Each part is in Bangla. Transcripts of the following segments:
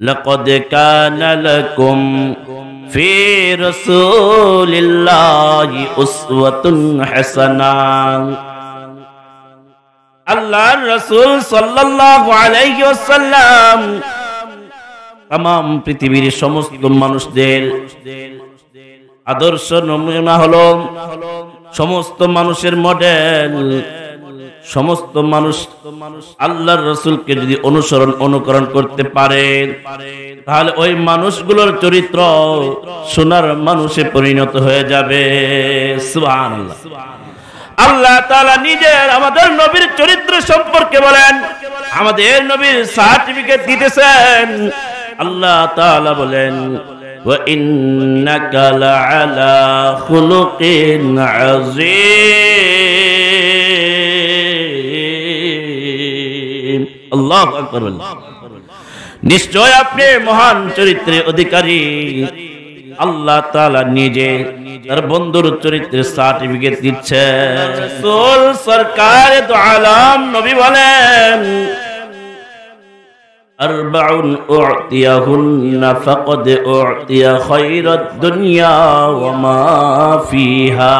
লাকাদ কানা লাকুম ফি রাসূলিল্লাহি উসওয়াতুন হাসানাহ। আল্লাহর রাসূল সাল্লাল্লাহু আলাইহি ওয়াসাল্লাম तमाम পৃথিবীর সমস্ত মানুষদের আদর্শ নমুনা হলো, সমস্ত মানুষের মডেল। সমস্ত মানুষ আল্লাহর রাসূলকে যদি অনুকরণ করতে পারে, তাহলে ওই মানুষগুলোর চরিত্র সোনার মানুষে পরিণত হয়ে যাবে। সুবহানাল্লাহ। আল্লাহ তাআলা নিজের আমাদের নবীর চরিত্র সম্পর্কে বলেন, আমাদের নবীর সার্টিফিকেট দিতেছেন। আল্লাহ তাআলা বলেন, ওয়া ইন্নাকা লাআলা খুলুকিন আযীম। আল্লাহু আকবার। নিশ্চয় আপনি মহান চরিত্রের অধিকারী। আল্লাহ তাআলা নিজে তার বন্ধুর চরিত্রের সার্টিফিকেট দিচ্ছেন। রাসূল সরকার দু আলম নবী বলেন, আরবাউন উ'তিয়াহুন্না ফাকাদ উ'তিয়া খায়রাদ দুনিয়া ওয়া মা ফিহা।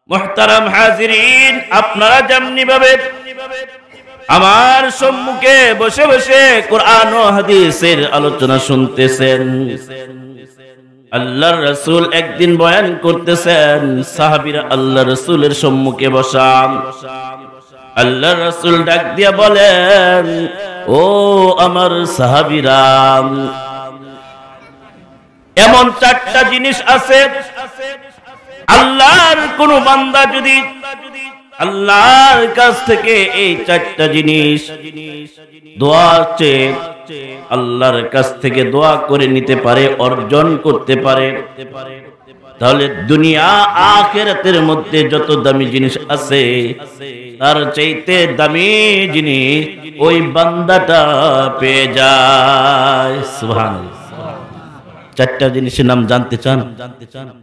মুহতারাম হাজিরিন, আপনারা যেমনি ভাবে আমার সম্মুখে বসে বসে কোরআন ও হাদিসের আলোচনা শুনতেছেন, আল্লাহর রাসূল একদিন বয়ান করতেছেন, সাহাবীরা আল্লাহর রাসূলের সম্মুখে বসা। আল্লাহর রাসূল ডাক দিয়া বলেন, ও আমার সাহাবীরা, এমন চারটা জিনিস আছে, আল্লাহর কোন বান্দা যদি আল্লাহর কাছ থেকে এই চারটা জিনিস দোয়া চেয়ে আল্লাহর কাছ থেকে দোয়া করে নিতে পারে, অর্জন করতে পারে, তাহলে দুনিয়া আখিরাতের মধ্যে যত দামি জিনিস আছে তার চাইতে দামি জিনিস ওই বান্দাটা পেয়ে যায়। সুবহানাল্লাহ। চারটা জিনিসের নাম জানতে চান?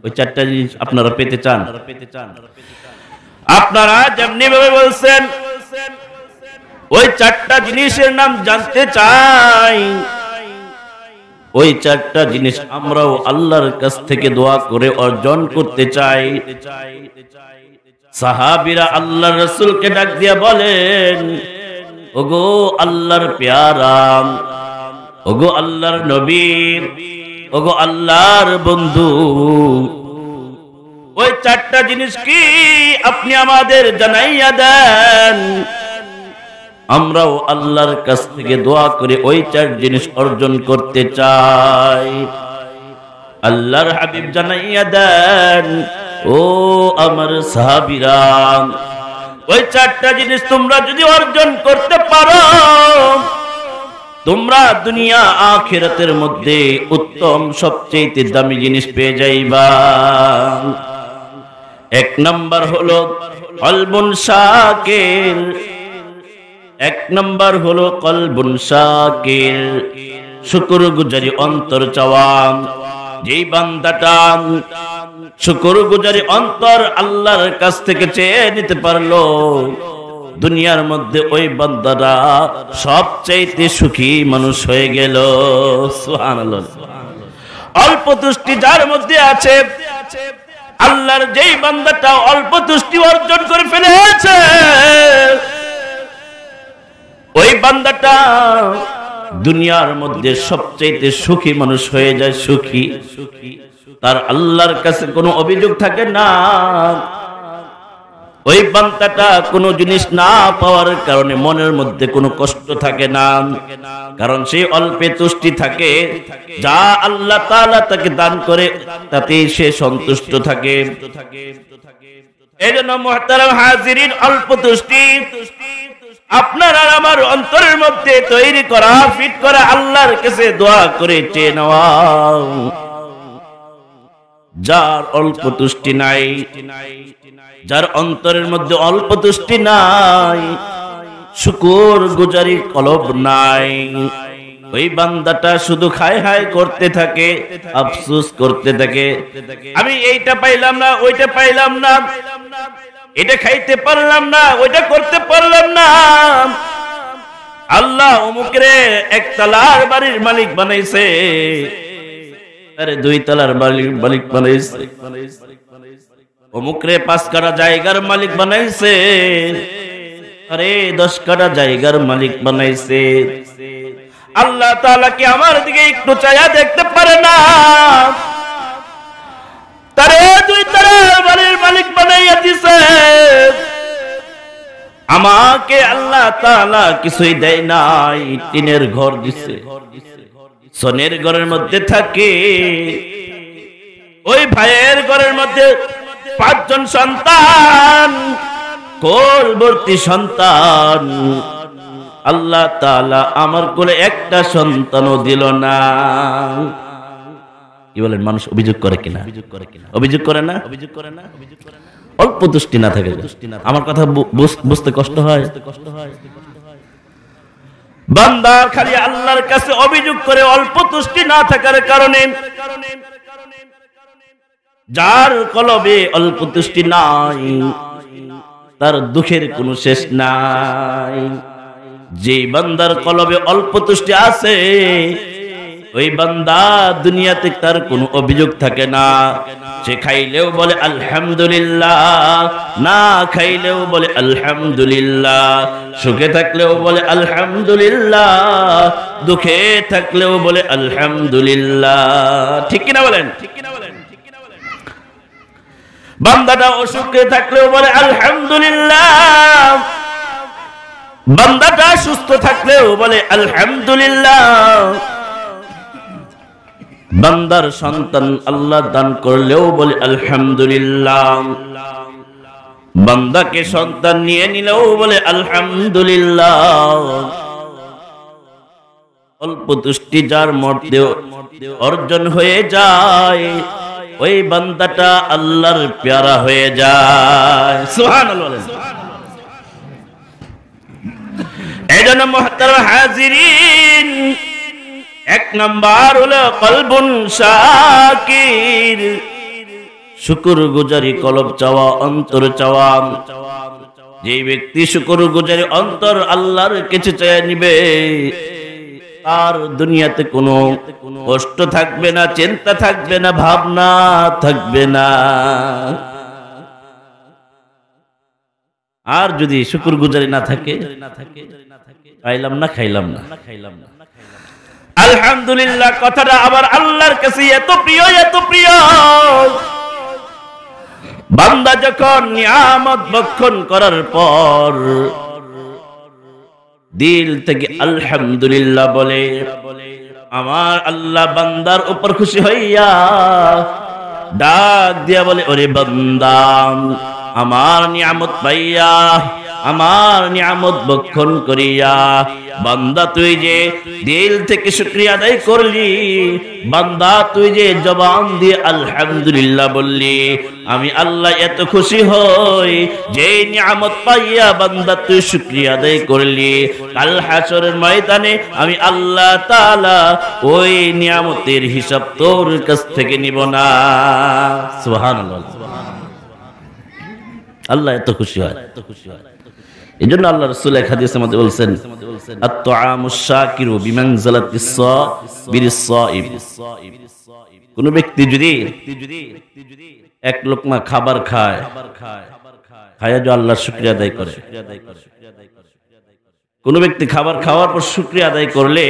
ওই চারটা জিনিস আপনারা পেতে চান? আপনারা যেমনি ভাবে বলছেন ওই চারটা জিনিসের নাম জানতে চাই, ওই চারটা জিনিস আমরাও আল্লাহর কাছ থেকে দোয়া করে অর্জন করতে চাই। সাহাবীরা আল্লাহর রাসূলকে ডাক দিয়া বলেন, ওগো আল্লাহর পেয়ারা, ওগো আল্লাহর নবী, ওগো আল্লাহর বন্ধু, ওই চারটা জিনিস কি আপনি আমাদের জানাইয়া দেন, আমরাও আল্লাহর কাছ থেকে দোয়া করে ওই চার জিনিস অর্জন করতে চাই। আল্লাহর হাবিব জানাইয়া দেন, ও আমার সাহাবীরা, ওই চারটা জিনিস তোমরা যদি অর্জন করতে পারো, তোমরা দুনিয়া আখিরাতের মধ্যে উত্তম সবচেয়ে দামি জিনিস পেয়ে যাইবা। এক নাম্বার হলো কলবুন শাকির, এক নাম্বার হলো কলবুন শাকির, শুকরগুজারি অন্তর চাওয়া। যেই বান্দাটা শুকরগুজারি অন্তর আল্লাহর কাছ থেকে চেয়ে নিতে পারলো, দুনিয়ার মধ্যে ওই বান্দারা সবচাইতে সুখী মানুষ হয়ে গেল। সুবহানাল্লাহ। অল্প তুষ্টি যার মধ্যে আছে, আল্লাহর যেই বান্দাটা অল্প তুষ্টি অর্জন করে ফেলেছে, ওই বান্দাটা দুনিয়ার মধ্যে সবচাইতে সুখী মানুষ হয়ে যায়। সুখী, তার আল্লাহর কাছে কোনো অভিযোগ থাকে না। ওই বান্দাটা কোনো জিনিস না পাওয়ার কারণে মনের মধ্যে কোনো কষ্ট থাকে না, কারণ সে অল্পে তুষ্টি থাকে। যা আল্লাহ তাআলা তাকে দান করে তাতে সে সন্তুষ্ট থাকে। এজন্য মুহতারাম হাজিরিন, অল্প তুষ্টি আপনার আর আমার অন্তরের মধ্যে তৈরি করা, ফিট করা, আল্লাহর কাছে দোয়া করে চেয়ে নেওয়া। যার অল্প তুষ্টি নাই, যার অন্তরের মধ্যে অল্প তুষ্টি নাই, শুকরগুজারি কলব নাই, ওই বান্দাটা শুধু খায় হায় করতে থাকে, আফসোস করতে থাকে, আমি এইটা পাইলাম না, ওইটা পাইলাম না, এটা খাইতে পারলাম না, ওইটা করতে পারলাম না। আল্লাহ অমুকরে একতলার বাড়ির মালিক বানাইছে, আরে 2 তলার বাড়ির মালিক বানাইছে, অমুকরে 5 কাঠা জায়গার মালিক বানাইছে, আরে 10 কাঠা জায়গার মালিক বানাইছে। আল্লাহ তাআলা কি আমার দিকে একটু চায়া দেখতে পারে না? তারে 2 তলার বাড়ির মালিক বানাইয়া দিছে, আমাকে আল্লাহ তাআলা কিছুই দেয় নাই, টিনের ঘর দিছে, সোনের ঘরের মধ্যে থাকে। ওই ভাইয়ের ঘরের মধ্যে 5 জন সন্তান, কোল ভর্তি সন্তান। আল্লাহ তাআলা আমার কোলে একটা সন্তানও দিল না। কি বলেন, মানুষ অভিযোগ করে কিনা? অভিযোগ করে না? অল্প তুষ্টি না থাকে, আমার কথা বুঝতে কষ্ট হয়। বান্দা খালি আল্লাহর কাছে অভিযোগ করে অল্প তুষ্টি না থাকার কারণে। যার কলবে অল্প তুষ্টি নাই, তার দুঃখের কোনো শেষ নাই। যে বান্দার কলবে অল্প তুষ্টি আছে, ওই বান্দা দুনিয়াতে তার কোনো অভিযোগ থাকে না। সে খাইলেও বলে আলহামদুলিল্লাহ, না খাইলেও বলে আলহামদুলিল্লাহ, সুখে থাকলেও বলে আলহামদুলিল্লাহ, দুঃখে থাকলেও বলে আলহামদুলিল্লাহ। ঠিক কিনা বলেন? বান্দাটা অসুখে থাকলেও বলে আলহামদুলিল্লাহ, বান্দাটা সুস্থ থাকলেও বলে আলহামদুলিল্লাহ। বান্দার সন্তান আল্লাহ দান করলেও বলে আলহামদুলিল্লাহ, বান্দাকে সন্তান নিয়ে নিলেও বলে আলহামদুলিল্লাহ। অল্প তুষ্টি যার মধ্যে অর্জন হয়ে যায়, ওই বান্দাটা আল্লাহর প্যারা হয়ে যায়। সুবহানাল্লাহ। এজন্য মুহতারাম হাজিরিন, 1 নাম্বার হলো কলবুন শাকির, শুকরগুজারি কলব চাওয়া, অন্তর চাওয়া। যে ব্যক্তি শুকরগুজারি অন্তর আল্লাহর কাছে চেয়ে নিবে, আর দুনিয়াতে কোনো কষ্ট থাকবে না, চিন্তা থাকবে না, ভাবনা থাকবে না। আর যদি শুকরগুজারি না থাকে, খাইলাম না খাইলাম না, আলহামদুলিল্লাহ কথাটা আবার আল্লাহর কাছে এত প্রিয়, এত প্রিয়। বান্দা যখন নিয়ামত ভক্ষণ করার পর দিল থেকে আলহামদুলিল্লাহ বলে, আমার আল্লাহ বান্দার উপর খুশি হইয়া ডাক দিয়া বলে, ওরে বান্দা, আমার নিয়ামত পাইয়া, আমার নিয়ামত ভক্ষণ করিয়া বান্দা তুই যে দিল থেকে শুকরিয়া আদায় করলি, বান্দা তুই যে জবান দিয়ে আলহামদুলিল্লাহ বললি, আমি আল্লাহ এত খুশি হই যে নিয়ামত পাইয়া বান্দা তুই শুকরিয়া আদায় করলি। কাল হাশরের ময়দানে আমি আল্লাহ তাআলা ওই নিয়ামতের হিসাব তোর কাছ থেকে নিব না। সুবহানাল্লাহ। আল্লাহ এত খুশি হয়। এজন্য আল্লাহ রাসূল এক হাদিসের মধ্যে বলছেন, আত-তাআমুশ শাকিরু বিমানজালাতিস সাবিরিস সাইব। কোন ব্যক্তি যদি 1 লোকমা খাবার খায়, খায়া যদি আল্লাহর শুকরিয়া আদায় করে, কোন ব্যক্তি খাবার খাওয়ার পর শুকরিয়া আদায় করলে,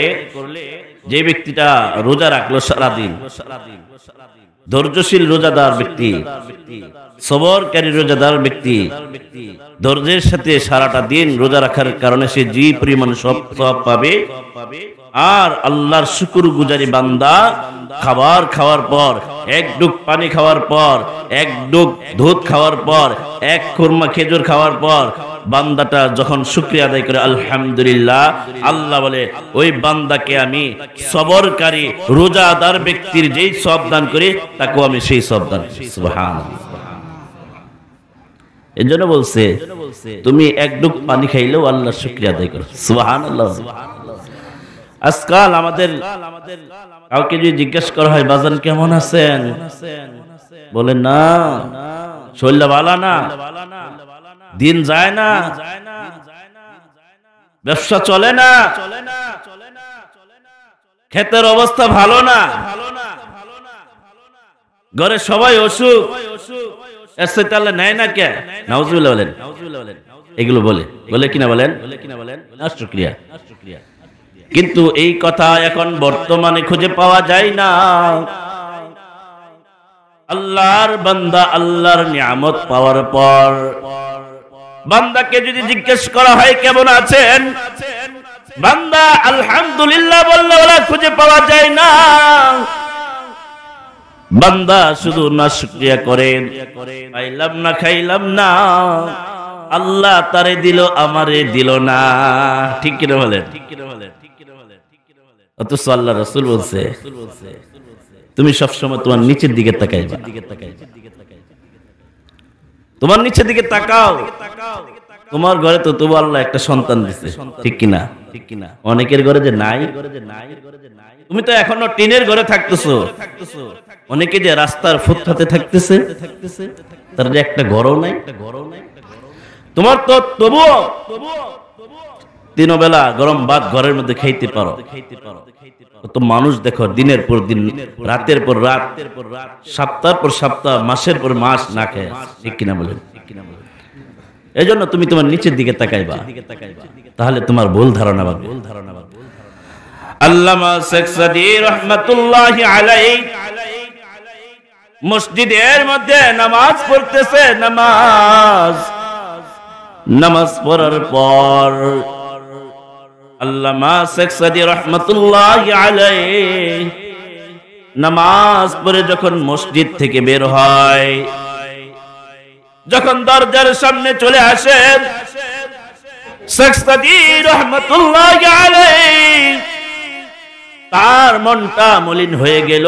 যে ব্যক্তিটা রোজা রাখলো সারা দিন, ধৈর্যশীল রোজাদার ব্যক্তি, সবরকারী রোজাদার ব্যক্তি, ধৈর্যের সাথে সারাটা দিন রোজা রাখার কারণে সে যে পরিমাণ সওয়াব পাবে। আর আল্লাহর শুকরগুজারি বান্দা খাবার খাওয়ার পর, 1 ডুব পানি খাওয়ার পর, 1 ডুব দুধ খাওয়ার পর, 1 খুরমা খেজুর খাওয়ার পর বান্দাটা যখন শুকরিয়া আদায় করে আলহামদুলিল্লাহ, আল্লাহ বলে ওই বান্দাকে আমি সবরকারী রোজাদার ব্যক্তির যেই সওয়াব দান করি, তাকে আমি সেই সওয়াব দান করি। সুবহানাল্লাহ। এজন্য বলছে, তুমি 1 ডুব পানি খাইলেও আল্লাহর শুকরিয়া আদায় করো। সুবহানাল্লাহ। আজকাল আমাদের কাউকে যদি জিজ্ঞেস করা হয়, বাজান কেমন আছেন, বলে না, শরীর ভালো না, দিন যায় না, ব্যবসা চলে না, ক্ষেতের অবস্থা ভালো না, ঘরে সবাই অসুখ, নেয় না কে? নাউজুবিল্লাহ বলেন। এগুলো বলে কিনা বলেন? শুকরিয়া। কিন্তু এই কথা এখন বর্তমানে খুঁজে পাওয়া যায় না। আল্লাহর বান্দা আল্লাহর নিয়ামত পাওয়ার পর বান্দাকে যদি জিজ্ঞেস করা হয় কেমন আছেন, বান্দা আলহামদুলিল্লাহ বললে ওরা খুঁজে পাওয়া যায় না। বান্দা শুধু না শুকরিয়া করেন, পাইলাম না খাইলাম না, আল্লাহ তারে দিল আমারে দিল না। ঠিক কিনা বলেন? অথচ আল্লাহ রাসূল বলছে তুমি সবসময় তোমার নিচের দিকে তাকাইবা, তোমার নিচের দিকে তাকাও। তোমার ঘরে তো তবু আল্লাহ একটা সন্তান দিছে, ঠিক কিনা? অনেকের ঘরে যে নাই, তুমি তো এখনো টিনের ঘরে থাকতেছো, অনেকে যে রাস্তার ফুটপাতে থাকতেছে, তার যে একটা ঘরও নাই। তোমার তো তবুও তিনবেলা গরম ভাত ঘরের মধ্যে খাইতে পারো। তো মানুষ দেখো দিনের পর দিন, রাতের পর রাত, সপ্তাহের পর সপ্তাহ, মাসের পর মাস না খায়, ঠিক কিনা বলেন? এই জন্য তুমি তোমার নিচের দিকে তাকাইবা, তাহলে তোমার ভুল ধারণা পাবে। আল্লামা শেখ সাদী রাহমাতুল্লাহি আলাইহি মসজিদের মধ্যে নামাজ পড়তেছে। নামাজ পড়ার পর আল্লামা শেখ সাদী রাহমাতুল্লাহি আলাইহি নামাজ পড়ে যখন মসজিদ থেকে বের হয়, যখন দরজার সামনে চলে আসেন, শেখ সাদী রাহমাতুল্লাহি আলাইহি তার মনটা মলিন হয়ে গেল,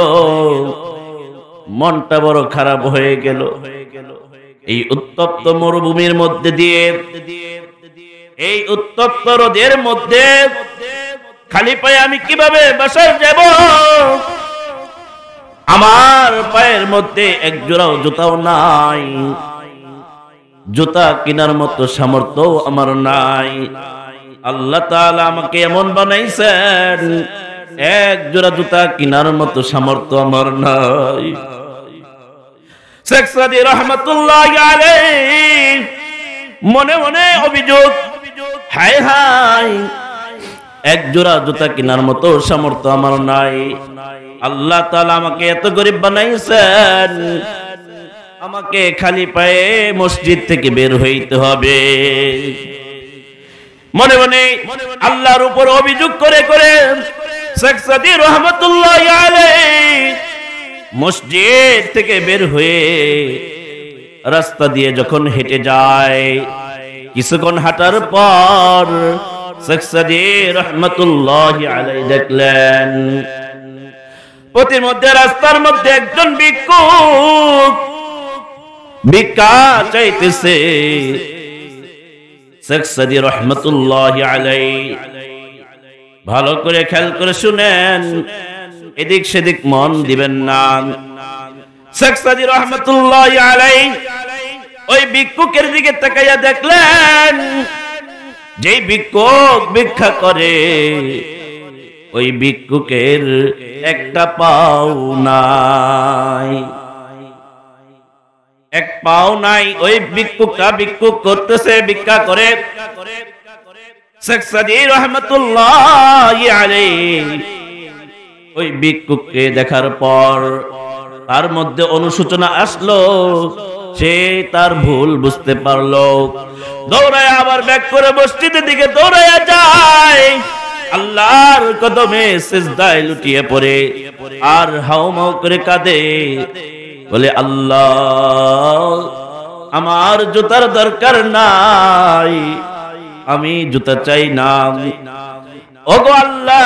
মনটা বড় খারাপ হয়ে গেল। এই উত্তপ্ত মরুভূমির মধ্যে দিয়ে, এই উত্তপ্ত রোদের মধ্যে খালি পায়ে আমি কিভাবে বাসায় যাব? আমার পায়ের মধ্যে এক জোড়াও জুতাও নাই, জুতা কেনার মতো সামর্থ্য আমার নাই। আল্লাহ তাআলা আমাকে এমন বানাইছেন, এক জোড়া জুতা কেনার মতো সামর্থ্য আমার নাই। শেখ সাদী রাহমাতুল্লাহি আলাইহি মনে মনে অভিযোগ, হায় হায়, এক জোড়া জুতা কেনার মতো সামর্থ্য আমার নাই। আল্লাহ তাআলা আমাকে এত গরিব বানাইছেন, আমাকে খালি পায়ে মসজিদ থেকে বের হইতে হবে। মনে মনে আল্লাহর উপর অভিযোগ করে করে শেখ সাদী রাহমাতুল্লাহি আলাইহি মসজিদ থেকে বের হয়ে রাস্তা দিয়ে যখন হেঁটে যায়, কিছুক্ষণ হাঁটার পর শেখ সাদী রাহমাতুল্লাহি আলাইহি দেখলেন পথের মধ্যে, রাস্তার মধ্যে একজন ভিক্ষুক ভিক্ষা চাইতেছে। শেখ সাদী রাহমাতুল্লাহি আলাইহি ভালো করে খেয়াল করে শুনেন, এদিক সেদিক মন দিবেন না। শেখ সাদী রাহমাতুল্লাহি আলাইহি ওই ভিক্ষুকের দিকে তাকাইয়া দেখলেন, যেই ভিক্ষুক ভিক্ষা করে ওই ভিক্ষুকের একটা পাও নাই, এক পাও নাই। ওই ভিক্ষুকটা ভিক্ষুক করতেছে, ভিক্ষা করে। শেখ সাদী রাহমাতুল্লাহি আলাইহি ওই ভিক্ষুককে দেখার পর তার মধ্যে অনুশোচনা আসলো, সে তার ভুল বুঝতে পারলো। দৌড়ায় আবার ব্যাক করে মসজিদের দিকে দৌড়ায় যায়, আল্লাহর কদমে সিজদায় লুটিয়ে পড়ে আর হাউমাউ করে কাঁদে, বলে আল্লাহ আমার জুতার দরকার নাই, আমি জুতা চাই না। ওগো আল্লাহ,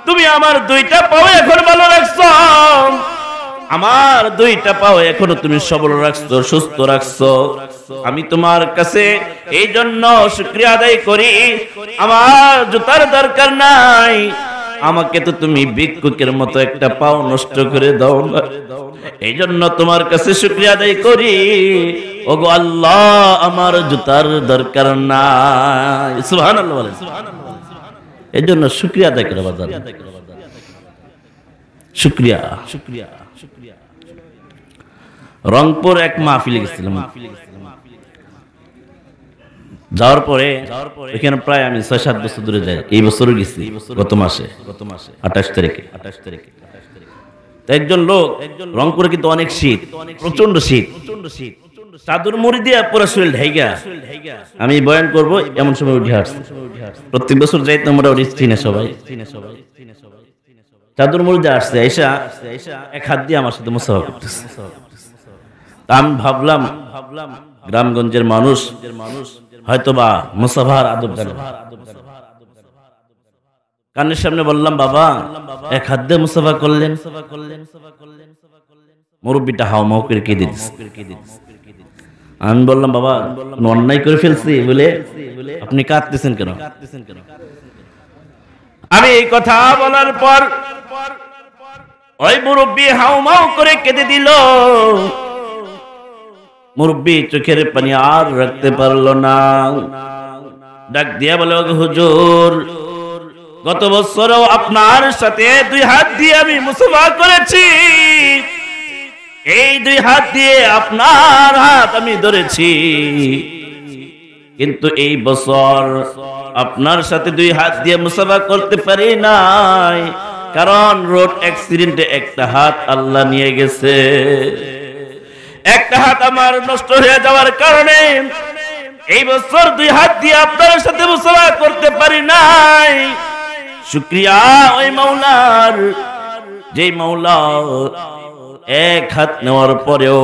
তুমি আমার দুইটা পাও এখন ভালো রাখছো, আমার দুইটা পাও এখনো তুমি সবল রাখছো, সুস্থ রাখছো। আমি তোমার কাছে এই জন্য শুকরিয়া আদায় করি, আমার জুতার দরকার নাই, আমাকে তো তুমি ভিক্ষুকের মতো একটা পাও নষ্ট করে দাও না, এই জন্য তোমার কাছে শুকরিয়া আদায় করি। ওগো আল্লাহ, আমার জুতার দরকার নাই। সুবহানাল্লাহ বলেন। এই জন্য শুকরিয়া আদায় করে বাজার, শুকরিয়া। রংপুর এক মাহফিলে গেছিলাম, যাওয়ার পরে এখানে প্রায় আমি 6-7 বছর ধরে যাই। এই বছরও গেছি, গত মাসে 28 তারিখে। একজন লোক, রংপুরে কিন্তু অনেক শীত, প্রচন্ড শীত, চাদর মুড়ি দিয়ে পুরো শরীর ঢাইগা আমি বয়ান করব এমন সময় উঠে আসছে। প্রত্যেক বছর যাই তো আমরা চিনে সবাই, চাদর মুড়ি দিয়ে আসছে, আইসা এক হাত দিয়ে আমার সাথে মুসাফা করতেছে। আমি ভাবলাম গ্রামগঞ্জের মানুষ হয়তোবা মুসাফার আদব জানে। কানের সামনে বললাম, বাবা এক হাত দিয়ে মুসাফা করলেন। মুরব্বিটা হাওমাও করে কেঁদে দিচ্ছে। আমি বললাম, বাবা অন্যায় করে ফেলছি বলে আপনি কাঁদতেছেন কেন? আমি এই কথা বলার পর ওই মুরব্বি হাওমাও করে কেঁদে দিল। মুরব্বি চোখের পানি আর রাখতে পারলো না, ডাক দিয়া বলে, হুজুর গত বছরও আপনার সাথে 2 হাত দিয়ে আমি মুসাফা করেছি, এই 2 হাত দিয়ে আপনার হাত আমি ধরেছি, কিন্তু এই বছর আপনার সাথে 2 হাত দিয়ে মুসাফা করতে পারি নাই, কারণ রোড অ্যাক্সিডেন্টে একটা হাত আল্লাহ নিয়ে গেছে। একটা হাত আমার নষ্ট হয়ে যাওয়ার কারণে এই বছর 2 হাত দিয়ে আপনার সাথে মুসাফা করতে পারি নাই। শুকরিয়া ওই মাওলার, যে মাওলা এক হাত নেওয়ার পরেও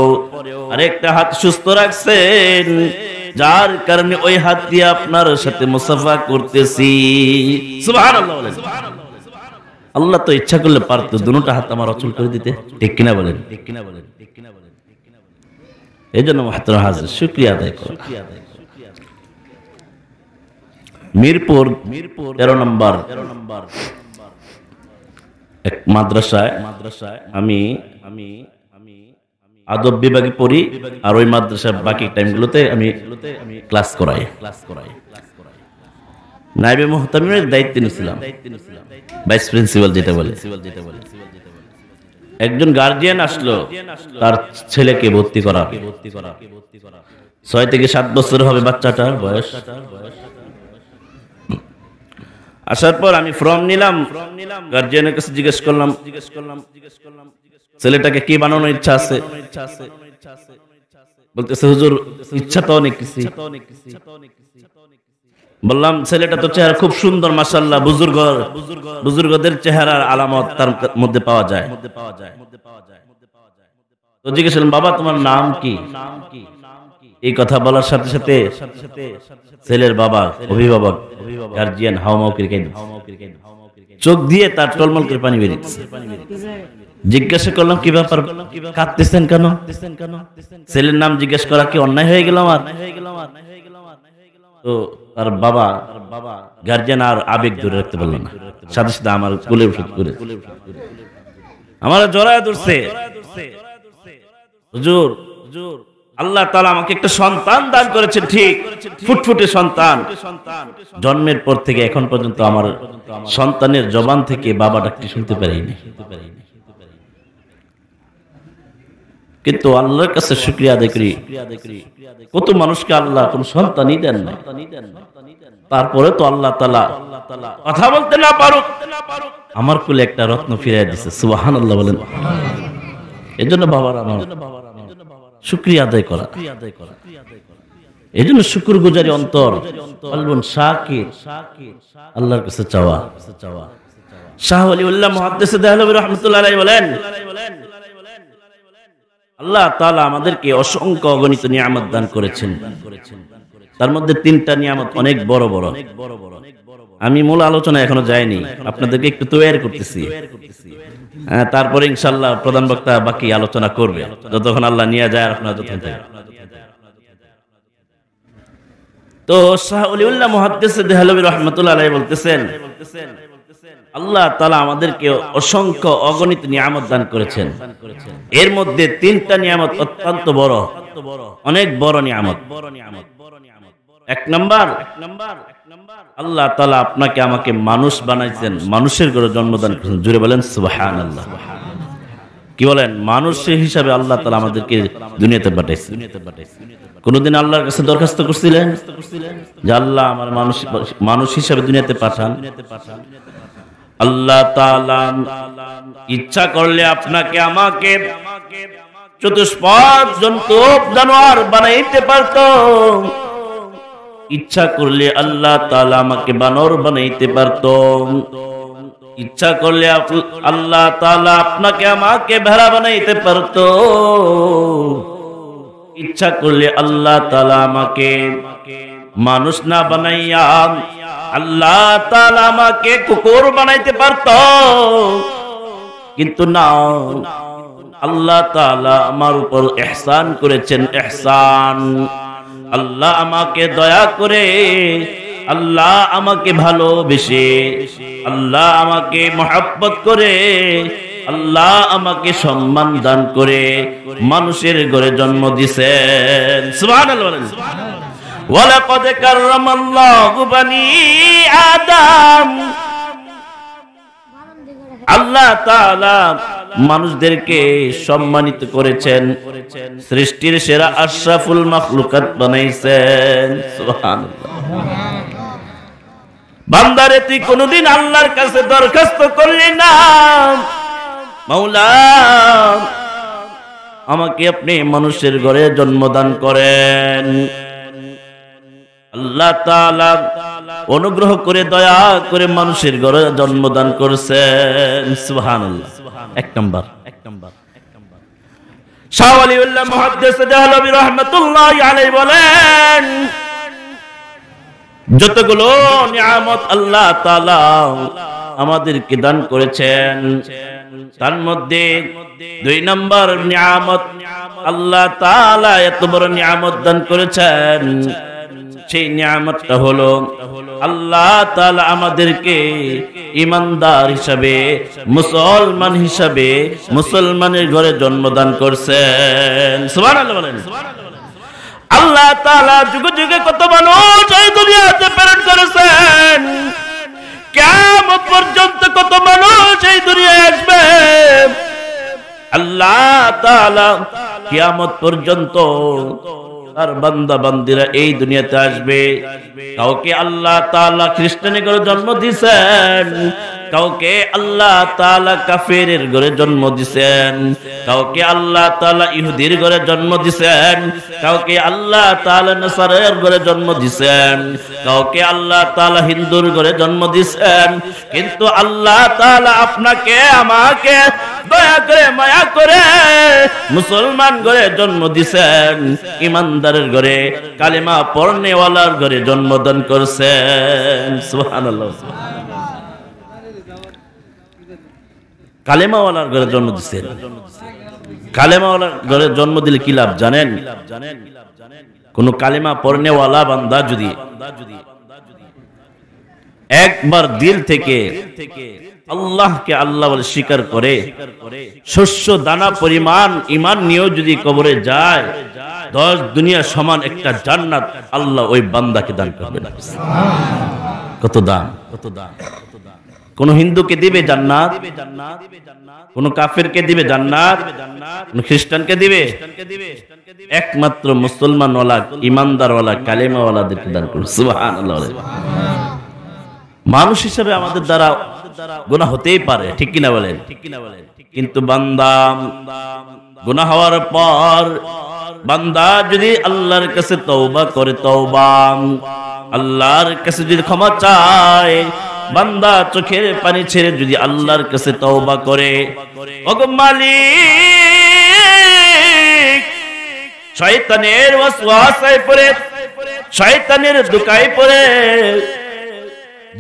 আরেকটা হাত সুস্থ রাখছেন, যার কারণে ওই হাত দিয়ে আপনার সাথে মুসাফা করতেছি। সুবহানাল্লাহ বলেন। আল্লাহ তো ইচ্ছা করলে পারতো দুটো হাত আমার অচল করে দিতে, ঠিক কিনা বলেন? এই জন্য মুহতারাম হাজির, শুকরিয়া আদায় করুন। মিরপুর 13 নম্বর এক মাদ্রাসায় আমি আদব বিভাগে পড়ি, আর ওই মাদ্রাসার বাকি টাইমগুলোতে আমি ক্লাস করাই। নায়েবে মুহতামিমের দায়িত্ব নিয়েছিলাম, ভাইস প্রিন্সিপাল যেটা বলে। একজন গার্জিয়ান আসলো, তার ছেলেকে ভর্তি করা, 6 থেকে 7 বছর হবে বাচ্চাটার বয়স। আসার পর আমি ফর্ম নিলাম, গার্জিয়ানের কাছে জিজ্ঞেস করলাম ছেলেটাকে কি বানানোর ইচ্ছা আছে। বলতেছে, হুজুর ইচ্ছা তো অনেক কিছু। বললাম, ছেলেটা তো চেহারা খুব সুন্দর, মাশাআল্লাহ, বুজুর্গদের চেহারার আলামত তার মধ্যে পাওয়া যায়। তো জিজ্ঞেস করলাম, বাবা তোমার নাম কি? এই কথা বলার সাথে সাথে ছেলের বাবা, অভিভাবক, গার্জিয়ান হাওমাও করে চোখ দিয়ে তার টলমল করে পানি বেরিয়েছে। জিজ্ঞাসা করলাম, কি ব্যাপার, কাঁদতেছেন কেন? ছেলের নাম জিজ্ঞেস করা কি অন্যায় হয়ে গেল আমার? তো তার বাবা গার্জিয়ান আর আবেগ ধরে রাখতে পারল না, সাথে সাথে আমার কোলে উঠে আমার জড়ায় ধরছে। হুজুর, আল্লাহ তাআলা আমাকে একটা সন্তান দান করেছেন, ঠিক ফুটফুটে সন্তান। জন্মের পর থেকে এখন পর্যন্ত আমার সন্তানের জবান থেকে বাবা ডাকটি শুনতে পারিনি, কিন্তু আল্লাহর কাছে শুকরিয়া আদায় করি, কত মানুষকে আল্লাহ কোন সন্তানই দেন না, তারপরে তো আল্লাহ তাআলা কথা বলতে না পারুক, আমার কোলে একটা রত্ন ফিরিয়ে দিয়েছে। সুবহানাল্লাহ বলেন। এজন্য বাবার আমার শুকরিয়া আদায় করা, এজন্য শুকরগুজারি অন্তর, কলবুন শাকির, আল্লাহর কাছে চাওয়া। শাহ ওলিউল্লাহ মুহাদ্দিস দেহলভী রাহমাতুল্লাহ আলাইহি বলেন, আল্লাহ তাআলা আমাদেরকে অসংখ্য অগণিত নিয়ামত দান করেছেন, তার মধ্যে 3টা নিয়ামত অনেক বড় বড়। আমি মূল আলোচনা এখনো যাইনি, আপনাদেরকে একটু তৈরি করতেছি। তারপরে ইনশাআল্লাহ প্রধান বক্তা বাকি আলোচনা করবে, যতক্ষণ আল্লাহ নিয়ে যায় আপনারা যতক্ষণ থাকেন। তো শাহ ওলিউল্লাহ মুহাদ্দিস দেহলভী রাহমাতুল্লাহ আলাইহি বলতেছেন, আল্লাহ তাআলা আমাদেরকে অসংখ্য অগণিত নিয়ামত দান করেছেন। এর মধ্যে 3টা নিয়ামত অত্যন্ত বড়, অনেক বড় নিয়ামত। এক নাম্বার, আল্লাহ তাআলা আপনাকে আমাকে মানুষ বানাইছেন, মানুষের ঘরে জন্মদান করেছেন। জুড়ে বলেন সুবহানাল্লাহ। কি বলেন? মানুষ হিসাবে আল্লাহ তাআলা আমাদেরকে দুনিয়াতে পাঠাইছেন। কোনদিন আল্লাহর কাছে দরখাস্ত করছিলেন যে আল্লাহ আমার মানুষ হিসাবে দুনিয়াতে পাঠান? আল্লাহ তাআলা ইচ্ছা করলে আপনাকে আমাকে চতুষ্পদ জন্তু জানোয়ার বানাইতে পারত। ইচ্ছা করলে আল্লাহ তাআলা আমাকে বানর বানাইতে পারত। ইচ্ছা করলে আল্লাহ তাআলা আপনাকে আমাকে ভেড়া বানাইতে পারত। ইচ্ছা করলে আল্লাহ তাআলা আমাকে মানুষ না বানাইয়া আল্লাহ তাআলা আমাকে কুকুর বানাইতে পারত। কিন্তু না, আল্লাহ তাআলা আমার উপর ইহসান করেছেন, ইহসান। আল্লাহ আমাকে দয়া করে, আল্লাহ আমাকে ভালোবেসে, আল্লাহ আমাকে মহব্বত করে, আল্লাহ আমাকে সম্মান দান করে মানুষের ঘরে জন্ম দিয়েছেন। সুবহানাল্লাহ বলেন। ওয়ালাকাদ কাররামাল্লাহু বানি আদম। আল্লাহ তাআলা মানুষদেরকে সম্মানিত করেছেন, সৃষ্টির সেরা আশরাফুল মাখলুকাত বানাইছেন। সুবহানাল্লাহ। বান্দারে তুই কোনদিন আল্লাহর কাছে দরখাস্ত করলি না, মাওলা আমাকে আপনি মানুষের ঘরে জন্মদান করেন। আল্লাহ তাআলা অনুগ্রহ করে দয়া করে মানুষের ঘরে জন্মদান করেছেন। সুবহানাল্লাহ। এক নাম্বার শাহ ওয়ালিউল্লাহ মুহাদ্দিস দেহলভী রাহমাতুল্লাহি আলাইহি বলেন, যতগুলো নিয়ামত আল্লাহ তাআলা আমাদেরকে দান করেছেন তার মধ্যে 2 নম্বর নিয়ামত, আল্লাহ তাআলা এত বড় নিয়ামত দান করেছেন, সেই নিয়ামতটা হলো আল্লাহ তাআলা আমাদেরকে ঈমানদার হিসাবে, মুসলমান হিসাবে মুসলমানের ঘরে জন্মদান করছেন। সুবহানাল্লাহ বলেন। আল্লাহ তাআলা যুগে যুগে কত মানুষ এই দুনিয়াতে প্রেরণ করেছেন, কিয়ামত পর্যন্ত কত মানুষ এই দুনিয়ায় আসবে। আল্লাহ তাআলা কিয়ামত পর্যন্ত তার বান্দা বান্দিরা এই দুনিয়াতে আসবে। কাউকে আল্লাহ তাআলা খ্রিস্টানের ঘরে জন্ম দিয়েছেন, কাউকে আল্লাহ তাআলা কাফেরের ঘরে জন্ম দিয়েছেন, কাউকে আল্লাহ তাআলা ইহুদির ঘরে জন্ম দিয়েছেন, কাউকে আল্লাহ তাআলা নাসারার ঘরে জন্ম দিয়েছেন, কাউকে আল্লাহ তাআলা হিন্দুর ঘরে জন্ম দিয়েছেন। কিন্তু আল্লাহ তাআলা আপনাকে আমাকে দয়া করে মায়া করে মুসলমান ঘরে জন্ম দিয়েছেন, ঈমানদারের ঘরে, কালেমা পড়নেওয়ালার ঘরে জন্মদান করছেন। সুবহানাল্লাহ। কালেমাওয়ালার ঘরে জন্ম দিয়েছেন। কালেমাওয়ালার ঘরে জন্ম দিলে কি লাভ জানেন? কোন কালেমা পড়নেওয়ালা বান্দা যদি একবার দিল থেকে আল্লাহকে আল্লাহ বলে স্বীকার করে, শস্য দানা পরিমাণ ঈমান নিয়েও যদি কবরে যায়, 10 দুনিয়া সমান একটা জান্নাত আল্লাহ ওই বান্দাকে দান করবেন। কত দাম! কত দাম! কোন হিন্দুকে দিবে জান্নাত, কোন কাফেরকে দিবে জান্নাত, কোন খ্রিস্টানকে দিবে? একমাত্র মুসলমান ওয়ালা, ইমানদার ওয়ালা, কালেমা ওয়ালাদেরকে দান করবে। সুবহানাল্লাহ। মানুষ হিসেবে আমাদের দ্বারা গুনাহ হতেই পারে, ঠিক কিনা বলেন? কিন্তু বান্দা গুনাহ হওয়ার পর বান্দা যদি আল্লাহর কাছে তওবা করে, তওবা আল্লাহর কাছে যদি ক্ষমা চায়, বান্দা চোখের পানি ছেড়ে যদি আল্লাহর কাছে তওবা করে, ওগো মালিক, শয়তানের ওয়াসওয়াসায় পড়ে, শয়তানের ধোঁকায় পড়ে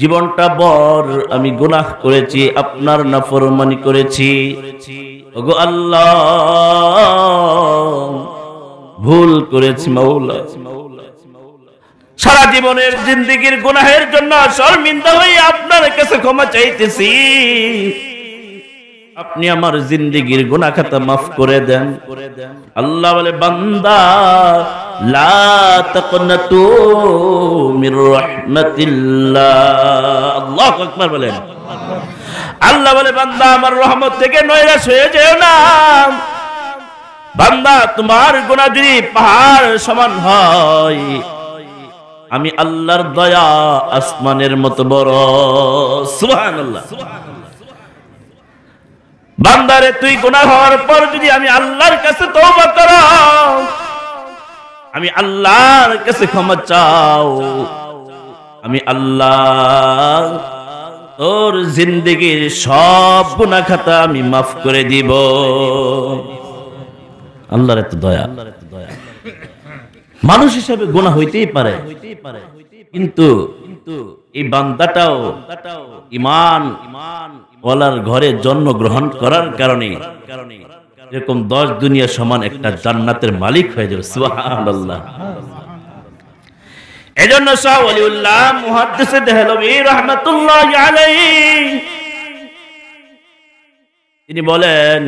জীবনটা বড় আমি গুনাহ করেছি, আপনার নাফরমানি করেছি, ওগো আল্লাহ ভুল করেছি মাওলা, সারা জীবনের জিন্দেগীর গুনাহের জন্য শর্মিন্দা হয়ে আপনার কাছে ক্ষমা চাইতেছি, আপনি আমার জিন্দেগীর গুনাহ খাতা মাফ করে দেন। আল্লাহ বলে, বান্দা লা তাকনাতু মির রাহমাতিল্লাহ। আল্লাহু আকবার বলেন। আল্লাহ বলে, বান্দা আমার রহমত থেকে নৈরাশ হয়ে যেও না। বান্দা তোমার গুনাহ যদি পাহাড় সমান হয়, আমি আল্লাহর দয়া আসমানের মতো বড়। সুবহানাল্লাহ। বান্দারে তুই গুনাহ হওয়ার পর যদি আমি আল্লাহর কাছে তওবা করো, আমি আল্লাহর কাছে ক্ষমা চাও, আমি আল্লাহ তোর জিন্দেগীর সব গুনাহ খাতা আমি মাফ করে দিব। আল্লাহর এত দয়া। মানুষ হিসেবে গুনাহ হইতেই পারে, কিন্তু এই বান্দাটাও ঈমান ওয়ালার ঘরে জন্মগ্রহণ করার কারণে এরকম 10 দুনিয়া সমান একটা জান্নাতের মালিক হয়ে যাবে। সুবহানাল্লাহ। এজন্য শাহ ওয়ালিউল্লাহ মুহাদ্দিস দেহলভী রাহমাতুল্লাহি আলাইহি তিনি বলেন,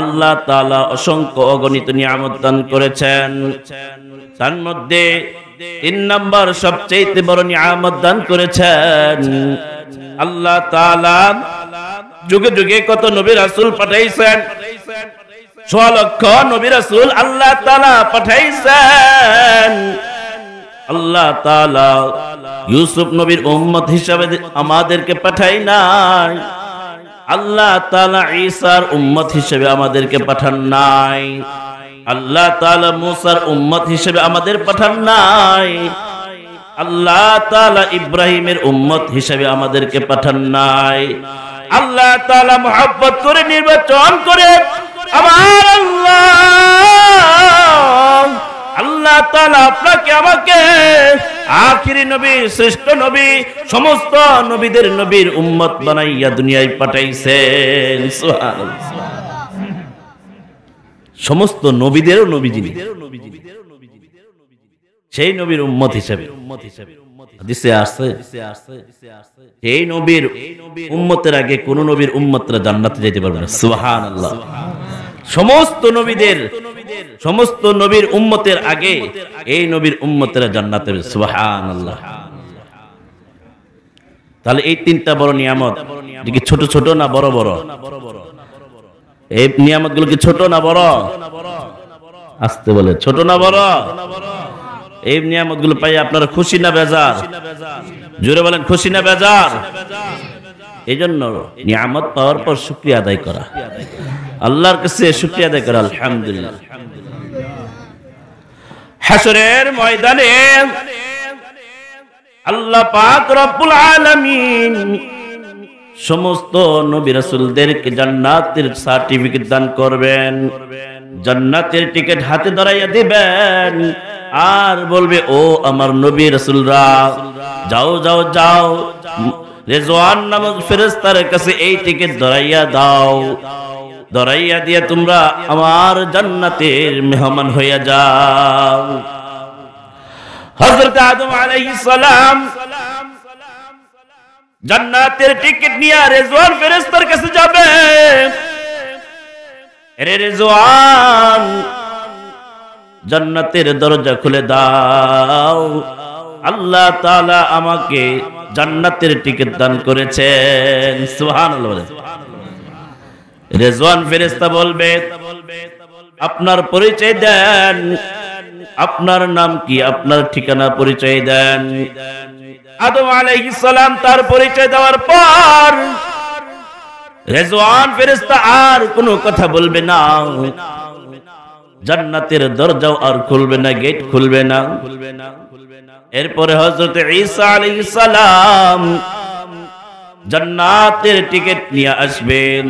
আল্লাহ তাআলা অসংখ্য অগণিত নিয়ামত দান করেছেন, তার মধ্যে 3 নম্বর সবচেয়ে বড় নিয়ামত দান করেছেন। আল্লাহ তাআলা যুগে যুগে কত নবী রাসূল পাঠাইছেন, 6 লক্ষ নবী রাসূল আল্লাহ তাআলা পাঠাইছেন। আল্লাহ তাআলা ইউসুফ নবীর উম্মত হিসেবে আমাদেরকে পাঠাই নাই, আল্লাহ তাআলা ঈসার উম্মত হিসেবে আমাদেরকে পাঠান নাই, আল্লাহ তাআলা মুসার উম্মত হিসেবে আমাদের পাঠান নাই, আল্লাহ তাআলা ইব্রাহিমের উম্মত হিসেবে আমাদেরকে পাঠান নাই। আল্লাহ তাআলা মুহাব্বত করে নির্বাচন করে আমার আল্লাহ তাআলা আপনাকে আমাকে আখিরি নবী, শ্রেষ্ঠ নবী, সমস্ত নবীদের নবীর উম্মত বানাইয়া দুনিয়ায় পাঠাইছেন। সুবহানাল্লাহ। সমস্ত নবীদেরও নবী যিনি, সেই নবীর উম্মত হিসেবে হাদিসে আছে, এই নবীর উম্মতের আগে কোন নবীর উম্মতরা জান্নাতে যেতে পারবে না। সুবহানাল্লাহ। সমস্ত নবীদের, সমস্ত নবীর উম্মতের আগে এই নবীর উম্মতেরা জান্নাতে যাবে। সুবহানাল্লাহ। তাহলে এই 3টা বড় নিয়ামত কি ছোট ছোট না বড় বড়? এই নিয়ামতগুলো কি ছোট না বড়? আসতে বলে, ছোট না বড়? এই নিয়ামতগুলো পাই আপনারা খুশি না বেজার? জোরে বলেন, খুশি না বেজার? এই জন্য নিয়ামত পাওয়ার পর শুকরিয়া আদায় করা, আল্লাহর কাছে শুকরিয়া আদায় করা। আলহামদুলিল্লাহ। হাশরের ময়দানে আল্লাহ পাক রব্বুল আলামিন সমস্ত নবী রাসূলদেরকে জান্নাতের সার্টিফিকেট দান করবেন, জান্নাতের টিকিট হাতে ধরাইয়া দিবেন, আর বলবে, ও আমার নবী রাসূলরা, যাও যাও যাও, রেজওয়ান নামক ফেরেশতার কাছে এই টিকিট ধরাইয়া দাও, ধরাইয়া দিয়ে তোমরা আমার জান্নাতের মেহমান হইয়া যাও। হযরত আদম আলাইহিস সালাম জান্নাতের টিকিট নিয়ে রেজওয়ান ফেরেশতার কাছে যাবে। আরে রেজওয়ান, জান্নাতের দরজা খুলে দাও, আল্লাহ তাআলা আমাকে জান্নাতের টিকিট দান করেছেন। সুবহানাল্লাহ। রেজওয়ান ফেরেশতা বলবে, আপনার পরিচয় দেন, আপনার নাম কি, আপনার ঠিকানা পরিচয় দেন। আদম আলাইহিস সালাম তার পরিচয় দেওয়ার পর রেজওয়ান ফেরেশতা আর কোনো কথা বলবে না, জান্নাতের দরজাও আর খুলবে না, গেট খুলবে না। এরপরে হযরত ঈসা আলাইহিস সালাম জান্নাতের টিকিট নিয়ে আসবেন,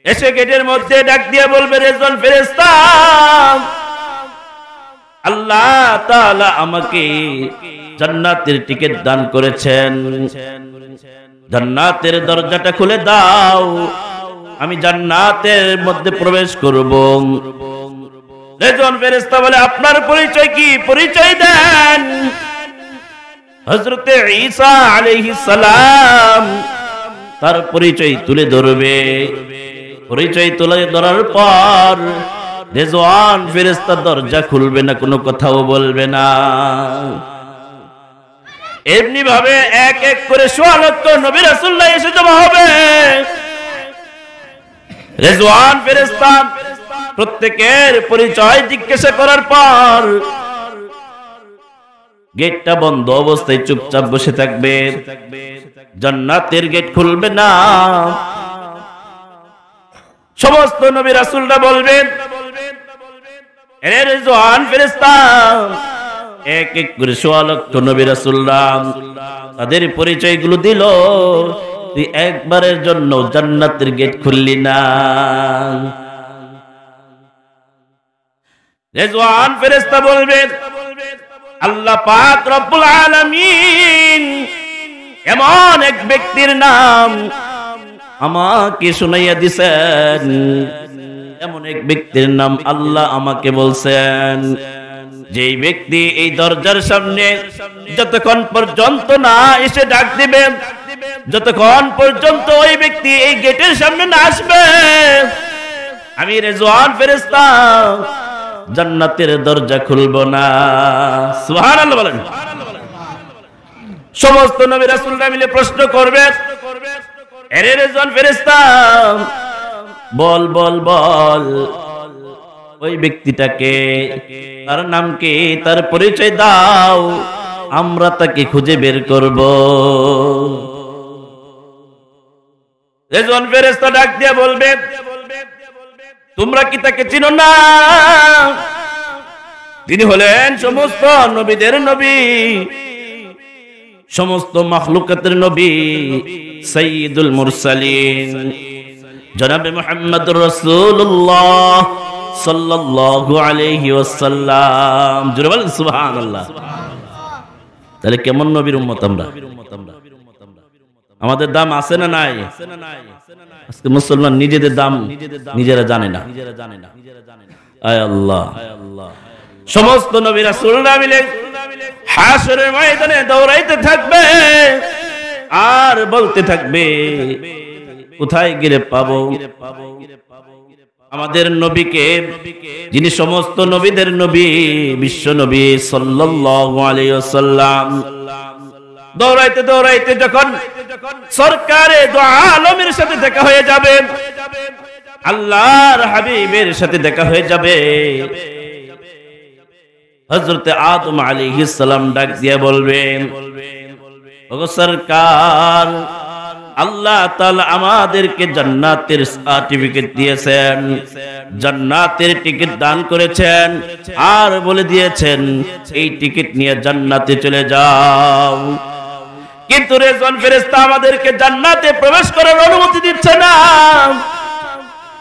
এসে গেটের মধ্যে ডাক দিয়ে বলবে, রেজওয়ান ফেরেশতা, আল্লাহ তাআলা আমাকে জান্নাতের টিকিট দান করেছেন, জান্নাতের দরজাটা খুলে দাও, আমি জান্নাতের মধ্যে প্রবেশ করব। রেজওয়ান ফেরেশতা বলে আপনার পরিচয় কি, পরিচয় দেন। হযরতে ঈসা আলাইহিস সালাম তার পরিচয় তুলে ধরবে। পরিচয় তুলে ধরার পর রেজওয়ান ফেরেশতা দরজা খুলবে না, কোনো কথাও বলবে না। এমনি ভাবে এক এক করে ১৬ লক্ষ নবী রাসূলুল্লাহ এসে জমা হবে। রেজওয়ান ফেরেশতা প্রত্যেকের পরিচয় জিজ্ঞাসা করার পর গেটটা বন্ধ অবস্থায় চুপচাপ বসে থাকবে, জান্নাতের গেট খুলবে না। সমস্ত নবী রাসূলরা বলবেন, এ রেজওয়ান ফেরেশতা, এক এক করে ১৬ লক্ষ নবী রাসূলরা তাদের পরিচয়গুলো দিল, তুই একবারের জন্য জান্নাতের গেট খুললি না। রেজওয়ান ফেরেশতা বলবেন, আল্লাহ পাক রব্বুল আলামিন এমন এক ব্যক্তির নাম আমাকে শুনাইয়া দিছেন, এমন এক ব্যক্তির নাম আল্লাহ আমাকে বলছেন, যেই ব্যক্তি এই দরজার সামনে যতক্ষণ পর্যন্ত না এসে ডাক দিবেন, যতক্ষণ পর্যন্ত ওই ব্যক্তি এই গেটের সামনে না আসবে, আমি রেজওয়ান ফেরেশতা জান্নাতের দরজা খুলব না। সুবহানাল্লাহ বলেন। সমস্ত নবী রাসূলরা মিলে প্রশ্ন করবে, এরে রেজওয়ান ফেরেশতা বল বল বল, ওই ব্যক্তিটাকে, তার নাম কি, তার পরিচয় দাও, আমরা তাকে খুঁজে বের করব। রেজওয়ান ফেরেশতা ডাক দিয়ে বলবে, তোমরা কি তাকে চিনো না? তিনি হলেন সমস্ত নবীদের নবী, সমস্ত মাখলুকাতের নবী, সাইয়্যিদুল মুরসালিন জনাবে মুহাম্মদুর রাসূলুল্লাহ সাল্লাল্লাহু আলাইহি ওয়াসাল্লাম। জোরে বলেন সুবহানাল্লাহ। তাহলে কেমন নবীর উম্মত আমরা? আমাদের দাম আছে না নাই? আজকে মুসলমান নিজেদের দাম নিজেরা জানে না। আয় আল্লাহ, সমস্ত নবী রাসূলরা মিলে হাশরের ময়দানে দৌড়াইতে থাকবে আর বলতে থাকবে, কোথায় গেলে পাবো আমাদের নবীকে, যিনি সমস্ত নবীদের নবী, বিশ্ব নবী সাল্লাল্লাহু আলাইহি ওয়াসাল্লাম। দৌড়াইতে দৌড়াইতে যখন সরকারে দু আলমের সাথে দেখা হয়ে যাবে, আল্লাহর হাবিবের সাথে দেখা হয়ে যাবে, হযরতে আদম আলাইহিস সালাম ডাক দিয়ে বলবেন, ওগো সরকার, আল্লাহ তাআলা আমাদেরকে জান্নাতের সার্টিফিকেট দিয়েছেন, জান্নাতের টিকিট দান করেছেন, আর বলে দিয়েছেন এই টিকিট নিয়ে জান্নাতে চলে যাও। কিন্তু রেজওয়ান ফেরেশতা আমাদেরকে জান্নাতে প্রবেশ করার অনুমতি দিচ্ছে না,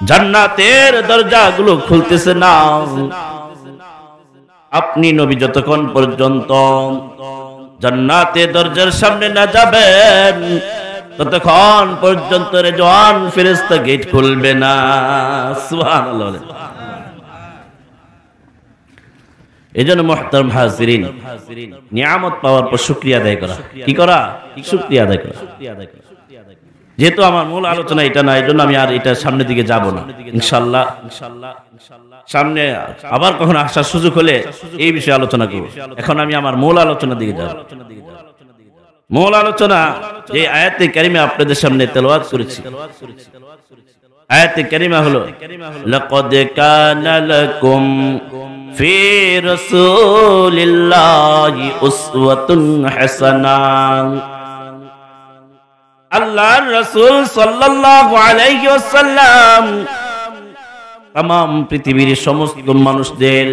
জান্নাতের দরজাগুলো খুলতেছে না। আপনি নবী যতক্ষণ পর্যন্ত জান্নাতের দরজার সামনে না যাবেন, ততক্ষণ পর্যন্ত রেজওয়ান ফেরেশতা গেট খুলবে না। সুবহানাল্লাহ। এজন্য মুহতারাম হাজিরিন, নিয়ামত পাওয়ার পর শুকরিয়া আদায় করা, কি করা? শুকরিয়া আদায় করা। যেহেতু আমার মূল আলোচনা এটা না, এজন্য আমি আর এটা সামনের দিকে যাব না। ইনশাআল্লাহ সামনে আবার কখনো আসার সুযোগ হলে এই বিষয়ে আলোচনা করব। এখন আমি আমার মূল আলোচনার দিকে যাব। মূল আলোচনা যে আয়াতে কারিমা আপনাদের সামনে তেলাওয়াত করেছি, আয়াতে কারিমা হলো, লাকাদ কানা লাকুম ফি রাসূলিল্লাহি উসওয়াতুন হাসানাহ। আল্লাহর রাসূল সাল্লাল্লাহু আলাইহি ওয়াসাল্লাম तमाम পৃথিবীর সমস্ত মানুষদের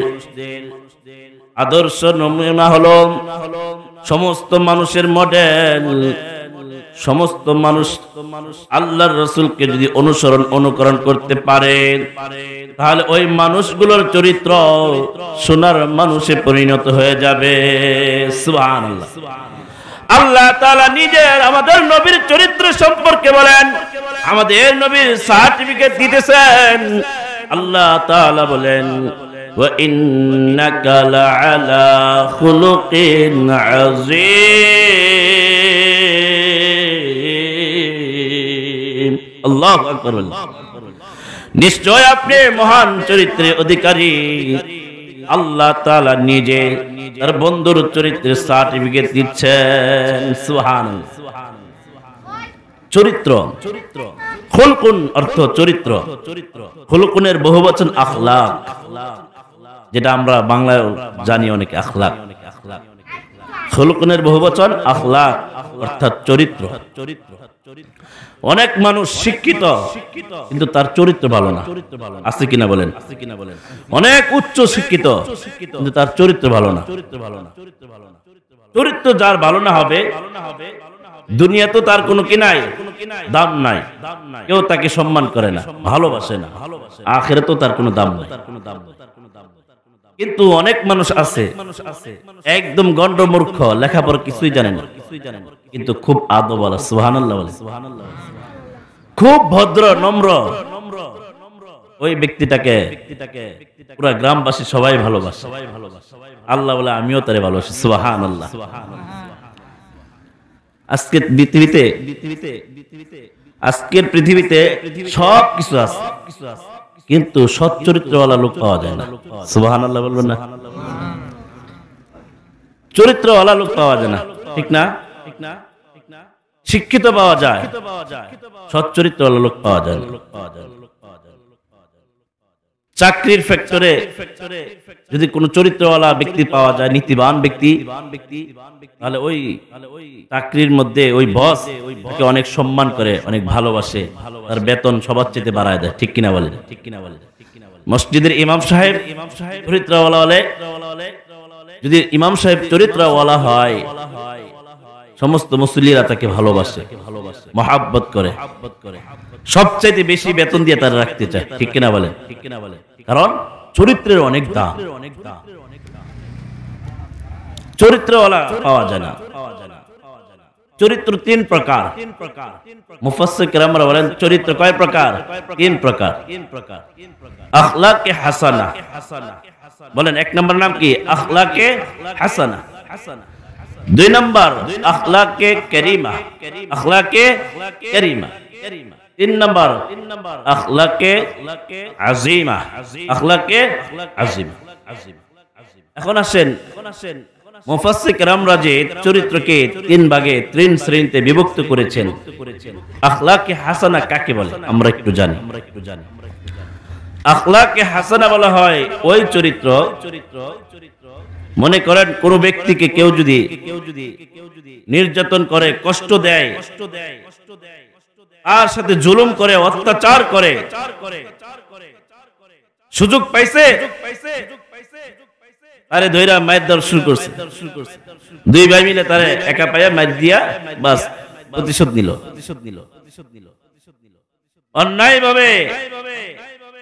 আদর্শ নমুনা হলো, সমস্ত মানুষের মডেল। সমস্ত মানুষ আল্লাহর রাসূলকে যদি অনুকরণ করতে পারে, তাহলে ওই মানুষগুলোর চরিত্র সোনার মানুষে পরিণত হয়ে যাবে। সুবহানাল্লাহ। আল্লাহ তাআলা নিজের আমাদের নবীর চরিত্র সম্পর্কে বলেন, আমাদের নবীর সার্টিফিকেট দিতেছেন। আল্লাহ তাআলা বলেন, ওয়া ইন্নাকা লাআলা খুলুকিন আযীম। আল্লাহু আকবার। নিশ্চয় আপনি মহান চরিত্রের অধিকারী। আল্লাহ তাআলা নিজে তার বন্ধুর চরিত্রের সার্টিফিকেট দিচ্ছেন। সুবহানাল্লাহ। চরিত্র, খুলকুন অর্থ চরিত্র, খুলকুনের বহুবচন আখলাক, যেটা আমরা বাংলায় জানি অনেকে আখলাক। খুলকুনের বহুবচন আখলাক অর্থাৎ চরিত্র। অনেক মানুষ শিক্ষিত কিন্তু তার চরিত্র ভালো না, আছে কিনা বলেন? অনেক উচ্চ শিক্ষিত কিন্তু তার চরিত্র ভালো না। চরিত্র যার ভালো না হবে, দুনিয়া তো তার কোনো কি নাই, দাম নাই, কেউ তাকে সম্মান করে না, ভালোবাসে না, আখিরাতে তো তার কোনো দাম নাই। কিন্তু অনেক মানুষ আছে একদম গন্ডমূর্খ, লেখাপড়া কিছুই জানে না, কিন্তু খুব আদবওয়ালা, সুবহানাল্লাহ বলে, খুব ভদ্র নম্র। ওই ব্যক্তিটাকে পুরা গ্রামবাসী সবাই ভালোবাসে। আল্লাহ বলে আমিও তারে ভালোবাসি, সুবহানাল্লাহ। আজকের পৃথিবীতে সব কিছু আছে কিন্তু সৎ চরিত্রওয়ালা লোক পাওয়া যায় না। সুবহানাল্লাহ বলবেন না? চরিত্রওয়ালা লোক পাওয়া যায় না, ঠিক না? শিক্ষিত পাওয়া যায়, সৎ চরিত্রওয়ালা লোক পাওয়া যায় না। চাকরির ফ্যাক্টরে যদি কোনো চরিত্রওয়ালা ব্যক্তি পাওয়া যায়, নীতিবান ব্যক্তি, তাহলে ওই চাকরির মধ্যে ওই বস তাকে অনেক সম্মান করে, অনেক ভালোবাসে, তার বেতন সবার চেয়ে বাড়ায় দেয়, ঠিক কিনা বলেন? মসজিদের ইমাম সাহেব চরিত্রওয়ালা হলে, যদি ইমাম সাহেব চরিত্রওয়ালা হয়, সমস্ত মুসল্লিরা তাকে ভালোবাসে, মহাব্বত করে, সবচাইতে বেশি বেতন দিয়ে তারা রাখতে চায়, ঠিক কিনা বলেন? কারণ চরিত্রের অনেক দাম। চরিত্রওয়ালা পাওয়া যায় না। চরিত্র তিন প্রকার। মুফাসসির কেরামরা বলেন চরিত্র কয় প্রকার? তিন প্রকার। আখলাকে হাসানা, বলেন এক নম্বর নাম কি? আখলাকে হাসানা। দুই নম্বর আখলাকে কারিমা, আখলাকে কারিমা। তিন নম্বর আখলাকে আজিমা, আখলাকে আজিমা। এখন আসেন মুফাসসির কেরামরা যে চরিত্রকে তিন ভাগে, তিন শ্রেণীতে বিভক্ত করেছেন। আখলাকে হাসানা কাকে বলে আমরা একটু জানি। আখলাকে হাসানা বলা হয় ওই চরিত্র, মনে করেন কোন ব্যক্তিকে কেউ যদি নির্যাতন করে, কষ্ট দেয়, তার সাথে জুলুম করে, অত্যাচার করে, সুযোগ পাইছে, আরে ধৈরা মায়ের দর শুরু করছে, দুই ভাই মিলে তারে একা পায়া মার দিয়া বাস প্রতিশোধ নিল। অন্যায় ভাবে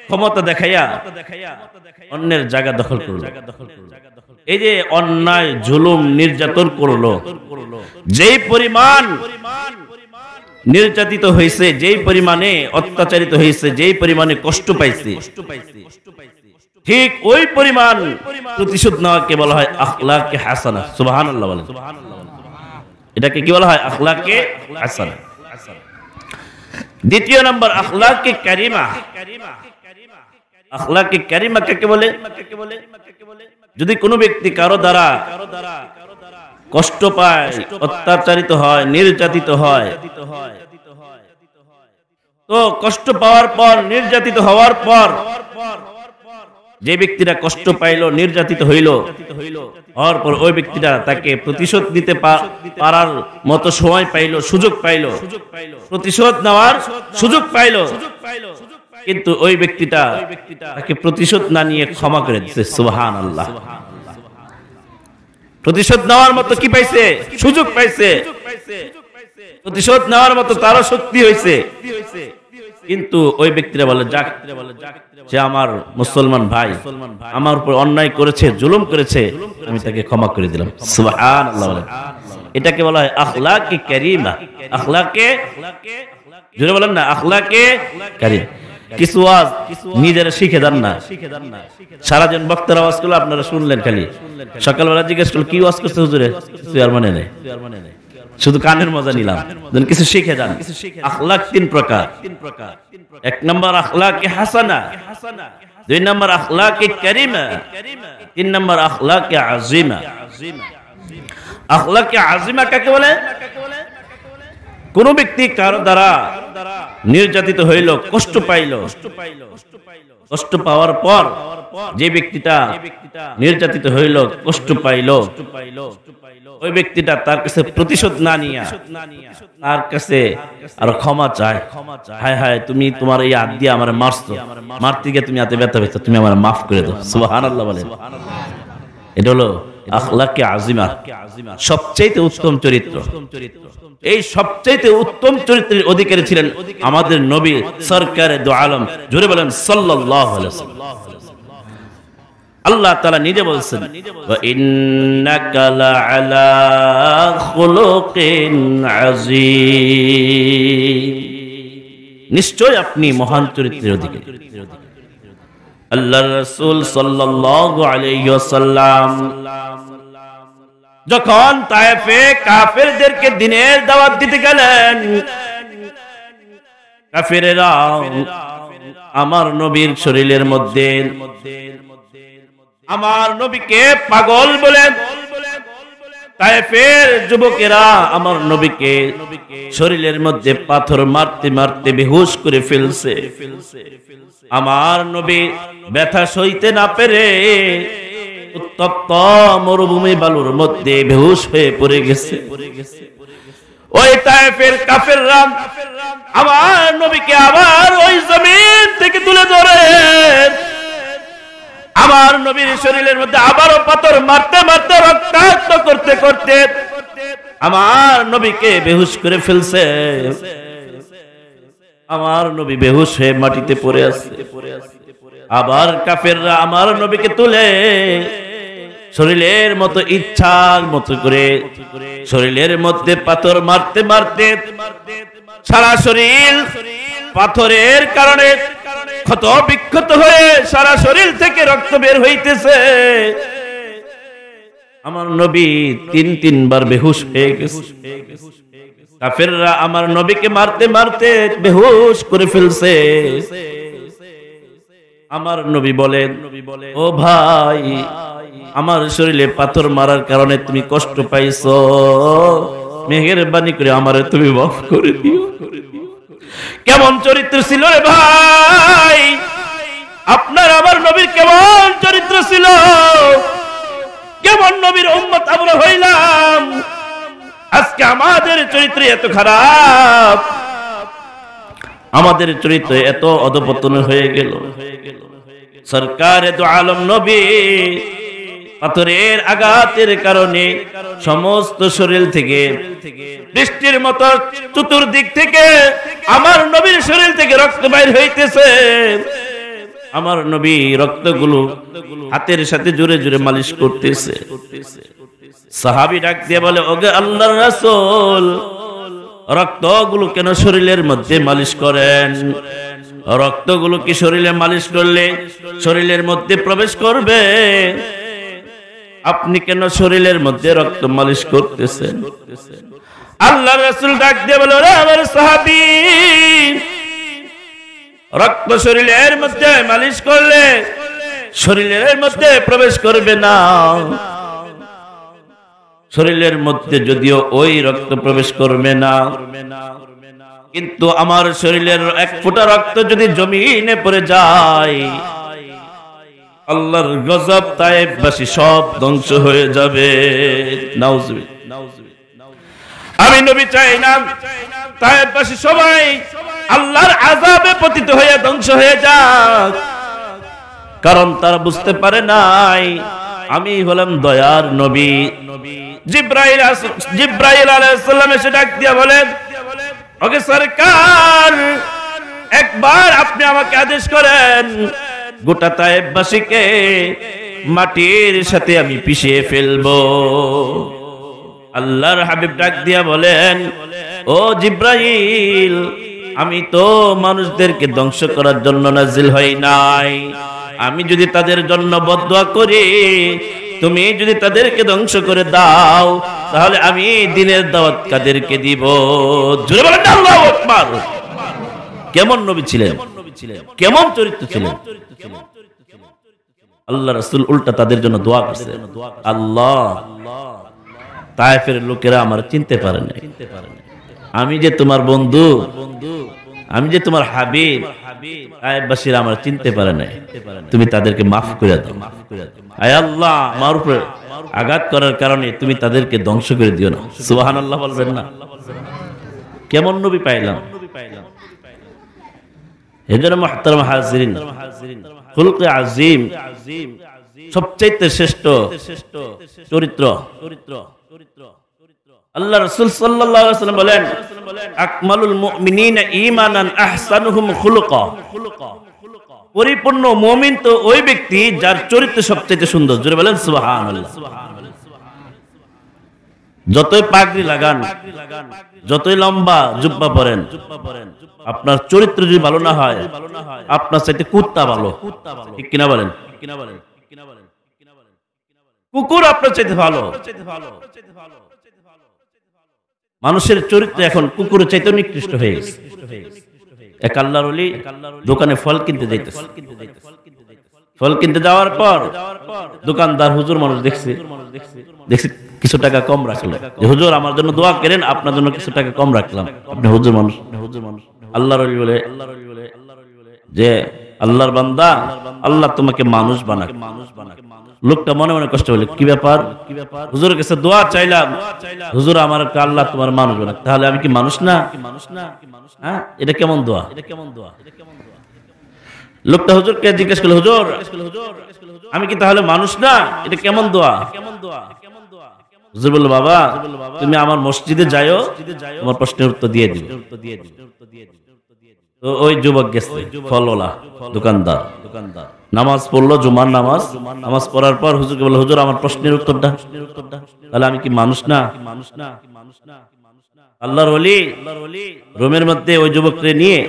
ক্ষমতা দেখাইয়া অন্যের জায়গা দখল করলো। এই যে অন্যায় জুলুম নির্যাতন করলো, যেই পরিমাণ নির্যাতিত হয়েছে, যেই পরিমাণে অত্যাচারিত হয়েছে, যেই পরিমাণে কষ্ট পাইছে, ঠিক ওই পরিমাণ প্রতিশোধ নেওয়াকে বলা হয় আখলাকে হাসানা। সুবহানাল্লাহ বলেন। এটাকে কি বলা হয়? আখলাকে হাসানা। দ্বিতীয় নম্বর আখলাকে কারিমা। আখলাকে কারিমা কাকে বলে? যদি কোনো ব্যক্তি কারো দ্বারা কষ্ট পায়, অত্যাচারিত হয়, নির্যাতিত হয়, তো কষ্ট পাওয়ার পর, নির্যাতিত হওয়ার পর, যে ব্যক্তিরা কষ্ট পাইল, নির্যাতিত হইল, হওয়ার পর ওই ব্যক্তিরা তাকে প্রতিশোধ দিতে পারার মতো সময় পাইল, সুযোগ পাইল, প্রতিশোধ নেওয়ার সুযোগ পাইল, কিন্তু ওই ব্যক্তিটা তাকে প্রতিশোধ না নিয়ে ক্ষমা করে দিচ্ছে। সুবহানাল্লাহ। প্রতিশোধ নেওয়ার মতো কি পাইছে? সুযোগ পাইছে। প্রতিশোধ নেওয়ার মতো তারও শক্তি হয়েছে, কিন্তু ওই ব্যক্তিরা বলে যাক, যে আমার মুসলমান ভাই আমার উপর অন্যায় করেছে, জুলুম করেছে, আমি তাকে ক্ষমা করে দিলাম। সুবহানাল্লাহ বলেন। এটাকে বলা হয় আখলাকে কারিমা। আখলাকে, জোরে বলেন না, আখলাকে কারিমা। কিছু ওয়াজ নিজেরা শিখে যান না। সারাদিন বক্তার আওয়াজ করলো, আপনারা শুনলেন, খালি সকালবেলা জিজ্ঞেস করলো কি ওয়াজ করছে হুজুরে, কিছু আর মানে নেই, শুধু কানের মজা নিলাম। কিছু শিখে যান। আখলাক তিন প্রকার। এক নম্বর আখলাকে হাসানা, দুই নম্বর আখলাকে কারিমা, তিন নম্বর আখলাকে আজিমা। আখলাকে আজিমা কাকে বলে? কোন ব্যক্তি কারো দ্বারা নির্যাতিত হইল, কষ্ট পাইল, কষ্ট পাওয়ার পর যে ব্যক্তিটা নির্যাতিত হইল, কষ্ট পাইল, ওই ব্যক্তিটা তার কাছে প্রতিশোধ না নিয়া তার কাছে আর ক্ষমা চায়। হায় হায়, তুমি তোমার এই হাত দিয়ে আমার মারছো, মারতে গিয়ে তুমি হাতে ব্যথা পেয়েছো, তুমি আমার মাফ করে দাও। সুবহানাল্লাহ বলেন। এটা হলো আখলাকে আজিমা, সবচেয়ে উত্তম চরিত্র। এই সবচেয়ে উত্তম চরিত্রের অধিকারী ছিলেন আমাদের নবী সরকারে দু আলম, জোরে বলেন সাল্লাল্লাহু আলাইহি ওয়াসাল্লাম। আল্লাহ তাআলা নিজে বলছেন, ওয়া ইন্নাকা লাআলা খুলুকিন আযীম, নিশ্চয় আপনি মহান চরিত্রের অধিকারী। আল্লাহর রাসূল সাল্লাল্লাহু আলাইহি ওয়াসাল্লাম যখন তায়েফে কাফেরদেরকে দ্বীনের দাওয়াত দিতে গেলেন, কাফেরেরা আমার নবীর শরীরের মধ্যে আমার নবীকে পাগল বলে, তায়েফের যুবকেরা আমার নবীকে শরীরের মধ্যে পাথর মারতে মারতে বেহুশ করে ফেলছে। আমার নবী ব্যথা সইতে না পেরে উত্তপ্ত মরুভূমি বালুর মধ্যে বেহুশ হয়ে পড়ে গেছে। ওই তায়েফের কাফেররা আমার নবীকে আবার ওই জমিন থেকে তুলে ধরে আমার নবীর শরীরের মধ্যে আবারও পাথর মারতে মারতে রক্তাক্ত করতে করতে আমার নবীকে বেহুশ করে ফেলছে। আমার নবী বেহুশ হয়ে মাটিতে পড়ে আছে। আবার কাফেররা আমার নবীকে তুলে শরীরের মতো ইচ্ছার মতো করে শরীরের মধ্যে পাথর মারতে মারতে সারা শরীর পাথরের কারণে ক্ষত বিক্ষত হয়ে সারা শরীর থেকে রক্ত বের হইতেছে। আমার নবী তিনবার বেহুশ হয়ে গেছে। কাফেররা আমার নবীকে মারতে মারতে বেহুশ করে ফেলছে। আমার নবী বলেন, ও ভাই, আমার শরীরে পাথর মারার কারণে তুমি কষ্ট পাইছো, মেহেরবানি করে আমারে তুমি মাফ করে দিও। কেমন চরিত্র ছিল রে ভাই, আপনার আমার নবীর কেমন চরিত্র ছিল, কেমন নবীর উম্মত আমরা হইলাম। আজকে আমাদের চরিত্র এত খারাপ, আমাদের চরিত্র এত অধপতন হয়ে গেল। সরকারে দু আলম নবী পাথরের আঘাতের কারণে সমস্ত শরীর থেকে বৃষ্টির মতো চতুর্দিক থেকে আমার নবীর শরীর থেকে রক্ত বাইর হইতেছে। আমার নবী রক্তগুলো হাতের সাথে জোরে জোরে মালিশ করতেছে। সাহাবী ডাক দিয়ে বলে, ওগে আল্লাহর রাসূল, রক্তগুলো কেন শরীরের মধ্যে মালিশ করেন? রক্তগুলো কি শরীরে মালিশ করলে শরীরের মধ্যে প্রবেশ করবে? আপনি কেন শরীরের মধ্যে রক্ত মালিশ করতেছেন? আল্লাহর রাসূল ডাক দিয়ে বলে, ওরে আমার সাহাবী, রক্ত শরীরের মধ্যে মালিশ করলে শরীরের মধ্যে প্রবেশ করবে না। শরীরের মধ্যে যদিও ওই রক্ত প্রবেশ করবে না, কিন্তু আমার শরীরের এক ফোঁটা রক্ত যদি জমিনে পড়ে যায়, আল্লাহর গজব তায়েফবাসী সব ধ্বংস হয়ে যাবে। নাউজুবিল্লাহ। আমি নবী চাই না তায়েফবাসী সবাই আল্লাহর আযাবে পতিত হয়ে ধ্বংস হয়ে যাক, কারণ তারা বুঝতে পারে নাই আমি হলাম দয়ার নবী। জিব্রাইল আলাইহিস সালাম এসে ডাক দিয়া বলেন, ওকে সরকার, একবার আপনি আমাকে আদেশ করেন, গোটা তায়েফবাসীকে মাটির সাথে আমি পিষিয়ে ফেলবো। আল্লাহর হাবিব ডাক দিয়া বলেন, ও জিব্রাইল, আমি তো মানুষদেরকে ধ্বংস করার জন্য নাজিল হই নাই। আমি যদি তাদের জন্য বদদুয়া করি, তুমি যদি তাদেরকে ধ্বংস করে দাও, তাহলে আমি দ্বীনের দাওয়াত কাদেরকে দিব? জোরে বলেন আল্লাহু আকবার। কেমন নবী ছিলেন, কেমন চরিত্র ছিলেন। আল্লাহ রাসূল উল্টা তাদের জন্য দোয়া করছে, আল্লাহ তায়েফের লোকেরা আমার চিনতে পারে না, আমি যে তোমার বন্ধু, আমি যে তোমার হাবিব, তায়েফবাসীরা আমার চিনতে পারে না, তুমি তাদেরকে মাফ করে দাও। আয় আল্লাহ, আমার উপরে আঘাত করার কারণে তুমি তাদেরকে ধ্বংস করে দিও না। সুবহানাল্লাহ বলবেন না? কেমন নবী পাইলাম। এজন্য মুহতারাম হাজিরিন, খুলকে আজিম সবচাইতে শ্রেষ্ঠ চরিত্র। আল্লাহ রাসূল সাল্লাল্লাহু আলাইহি ওয়াসাল্লাম বলেন, আকমালুল মুমিনিনা ঈমানান আহসানুহুম খুলুকা। পরিপূর্ণ মুমিন তো ওই ব্যক্তি যার চরিত্র সবচেয়ে সুন্দর। জোরে বলেন সুবহানাল্লাহ। যতই পাগড়ি লাগান, যতই লম্বা জুব্বা পরেন, আপনার চরিত্র যদি ভালো না হয়, আপনার চাইতে কুত্তা ভালো। ঠিক কিনা বলেন? কুকুর আপনার চাইতে ভালো। মানুষের চরিত্র এখন কুকুরের চাইতে নিকৃষ্ট হয়ে গেছে। এক আল্লাহর ওলি দোকানে ফল কিনতে যাইতেছে। ফল কিনতে যাওয়ার পর দোকানদার হুজুর মানুষ দেখছে কিছু টাকা কম রাখলো, যে হুজুর আমার জন্য দোয়া করেন, আপনার জন্য কিছু টাকা কম রাখলাম। আপনি হুজুর মানুষ। আল্লাহর ওলি বলে যে আল্লাহর বান্দা, আল্লাহ তোমাকে মানুষ বানাক। লোকটা মনে মনে কষ্ট হলো, কি ব্যাপার? হুজুরের কাছে দোয়া চাইলাম, হুজুর আমার আল্লাহ তোমার মানুষ বানাক। তাহলে আমি কি মানুষ না? হ্যাঁ, এটা কেমন দোয়া? লোকটা হুজুরকে জিজ্ঞেস করলো, হুজুর আমি কি তাহলে মানুষ না? এটা কেমন দোয়া? হুজুর বলল, বাবা তুমি আমার মসজিদে যাও, তোমার প্রশ্নের উত্তর দিয়ে দিবে। তো ওই যুবক গেছে, ফলওয়ালা দোকানদার, নামাজ পড়লো, জুমার নামাজ পড়ার পর হুজুরকে বলল, হুজুর আমার প্রশ্নের উত্তরটা। তাহলে আমি কি মানুষ না? আল্লাহর ওলি রুমের মধ্যে ওই যুবককে নিয়ে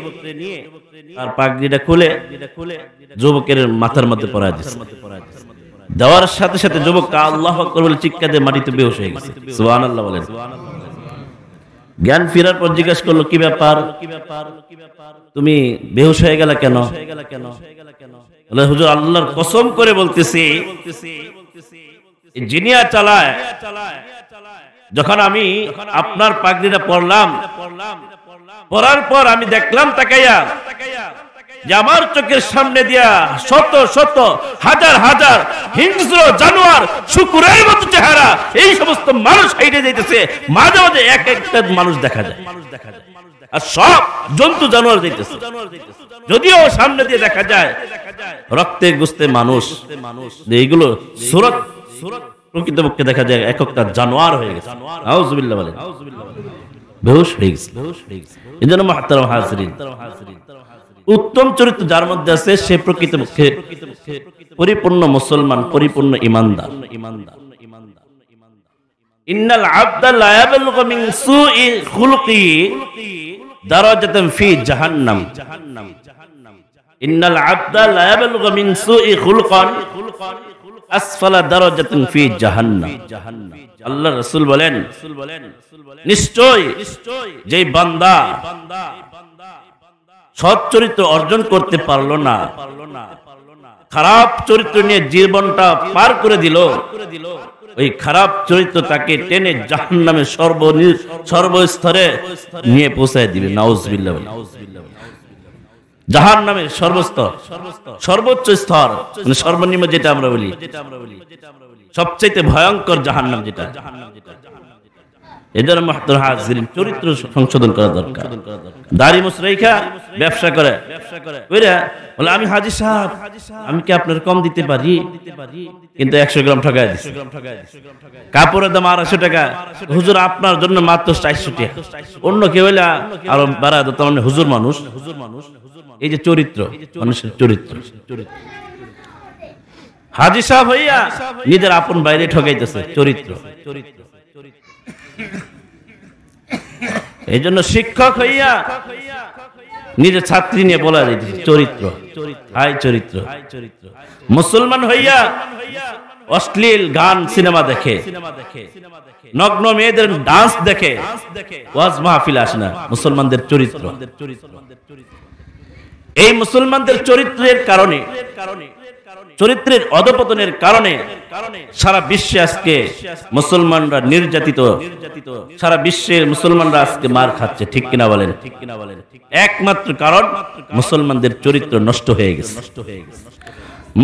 আর পাগড়িটা খুলে যুবকের মাথার মধ্যে পরায় দিচ্ছে। দেওয়ার সাথে সাথে যুবক আল্লাহু আকবার বলে চিৎকার দিয়ে মাটিতে বেহুশ হয়ে গেছে। সুবহানাল্লাহ বলেন। জ্ঞান ফেরার পর জিজ্ঞাসা করলো, কি ব্যাপার, তুমি বেহুশ হয়ে গেলা কেন? বলে, হুজুর আল্লাহর কসম করে বলতেছি, জিনিয়া চালায়, যখন আমি আপনার পাগড়িটা পরলাম, পরার পর আমি দেখলাম তাকাইয়া যে আমার চোখের সামনে দিয়া শত শত হাজার হাজার হিংস্র জানোয়ার, শুকুরের মতো চেহারা, এই সমস্ত মানুষ হাইটে যাইতেছে। মাঝে মাঝে এক একটা মানুষ দেখা যায়, আর সব জন্তু জানোয়ার যাইতেছে। যদিও সামনে দিয়ে দেখা যায় রক্তে গুস্তে মানুষ, এইগুলো সুরত প্রকৃতপক্ষে দেখা যায় এক একটা জানোয়ার হয়ে গেছে। আউযুবিল্লাহ বলেন, বেহুশ হয়ে গেছে। এজন্য মুহতারাম হাজিরিন, উত্তম চরিত্র যার মধ্যে আছে সে প্রকৃতপক্ষে পরিপূর্ণ মুসলমান, পরিপূর্ণ ঈমানদার। ইন্নাল আবদা লা ইয়াবলুগু মিন সুই খুলকি দারাজাতান ফি জাহান্নাম। ইন্নাল আবদা লা ইয়াবলুগু মিন সুই খুলকান আসফালা দারাজাতান ফি জাহান্নাম। আল্লাহর রাসূল বলেন, নিশ্চয় যেই বান্দা সৎ চরিত্র অর্জন করতে পারলো না, খারাপ চরিত্র নিয়ে জীবনটা পার করে দিল, ওই খারাপ চরিত্র তাকে টেনে জাহান্নামের সর্বস্তরে নিয়ে পৌঁছায় দিবে। নাউজুবিল্লাহ। জাহান্নামের সর্বোচ্চ স্তর, মানে সর্বনিম্ন যেটা আমরা বলি, সবচেয়ে ভয়ঙ্কর জাহান্নাম যেটা। এদের মুহতারাম হাজিরিন, চরিত্র সংশোধন করা দরকার। দাড়ি মুছ রাইখা ব্যবসা করে ওইরা বলে, আমি হাজী সাহেব, আমি কি আপনার কম দিতে পারি? কিন্তু 100 গ্রাম ঠকায় দিচ্ছে। কাপড়ের দাম 250 টাকা, হুজুর আপনার জন্য মাত্র 400 টাকা। অন্য কেউ হইলে আরো বাড়া দিত, মানে হুজুর মানুষ। এই যে চরিত্র, মানুষের চরিত্র। হাজী সাহেব হইয়া নিজের আপন বাইরে ঠকাইতেছে। চরিত্র। এই জন্য শিক্ষক হইয়া নিজের ছাত্রী নিয়ে বলা যায় চরিত্র, হাই চরিত্র। মুসলমান হইয়া অশ্লীল গান সিনেমা দেখে, নগ্ন মেয়েদের ডান্স দেখে, ওয়াজ মাহফিল আসে না। মুসলমানদের চরিত্র, এই মুসলমানদের চরিত্রের কারণে, চরিত্রের অধপতনের কারণে সারা বিশ্বে আজকে মুসলমানরা নির্যাতিত, সারা বিশ্বের মুসলমানরা আজকে মার খাচ্ছে। ঠিক কিনা বলেন? একমাত্র কারণ মুসলমানদের চরিত্র নষ্ট হয়ে গেছে।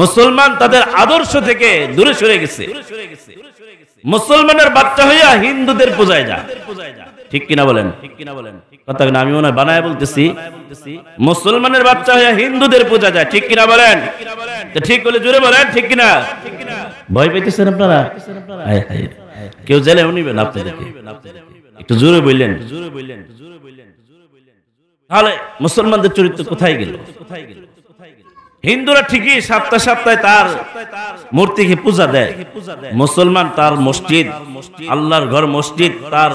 মুসলমান তাদের আদর্শ থেকে দূরে সরে গেছে। মুসলমানের বাচ্চা হইয়া হিন্দুদের পূজায় যায়। ঠিক কিনা বলেন? কথা না আমি মনে হয় বানায় বলতেছি। মুসলমানের বাচ্চা হইয়া হিন্দুদের পূজা যায়। ঠিক কিনা বলেন? ঠিক বলে জোরে বলেন ঠিক কিনা? ভয় পাইতেছেন আপনারা? কেউ জেলেও নিবেন আপনাদেরকে, একটু জোরে বললেন। তাহলে মুসলমানদের চরিত্র কোথায় গেল? হিন্দুরা ঠিকই সপ্তাহে সপ্তাহে তার মূর্তিকে পূজা দেয়, মুসলমান তার মসজিদ, আল্লাহর ঘর মসজিদ, তার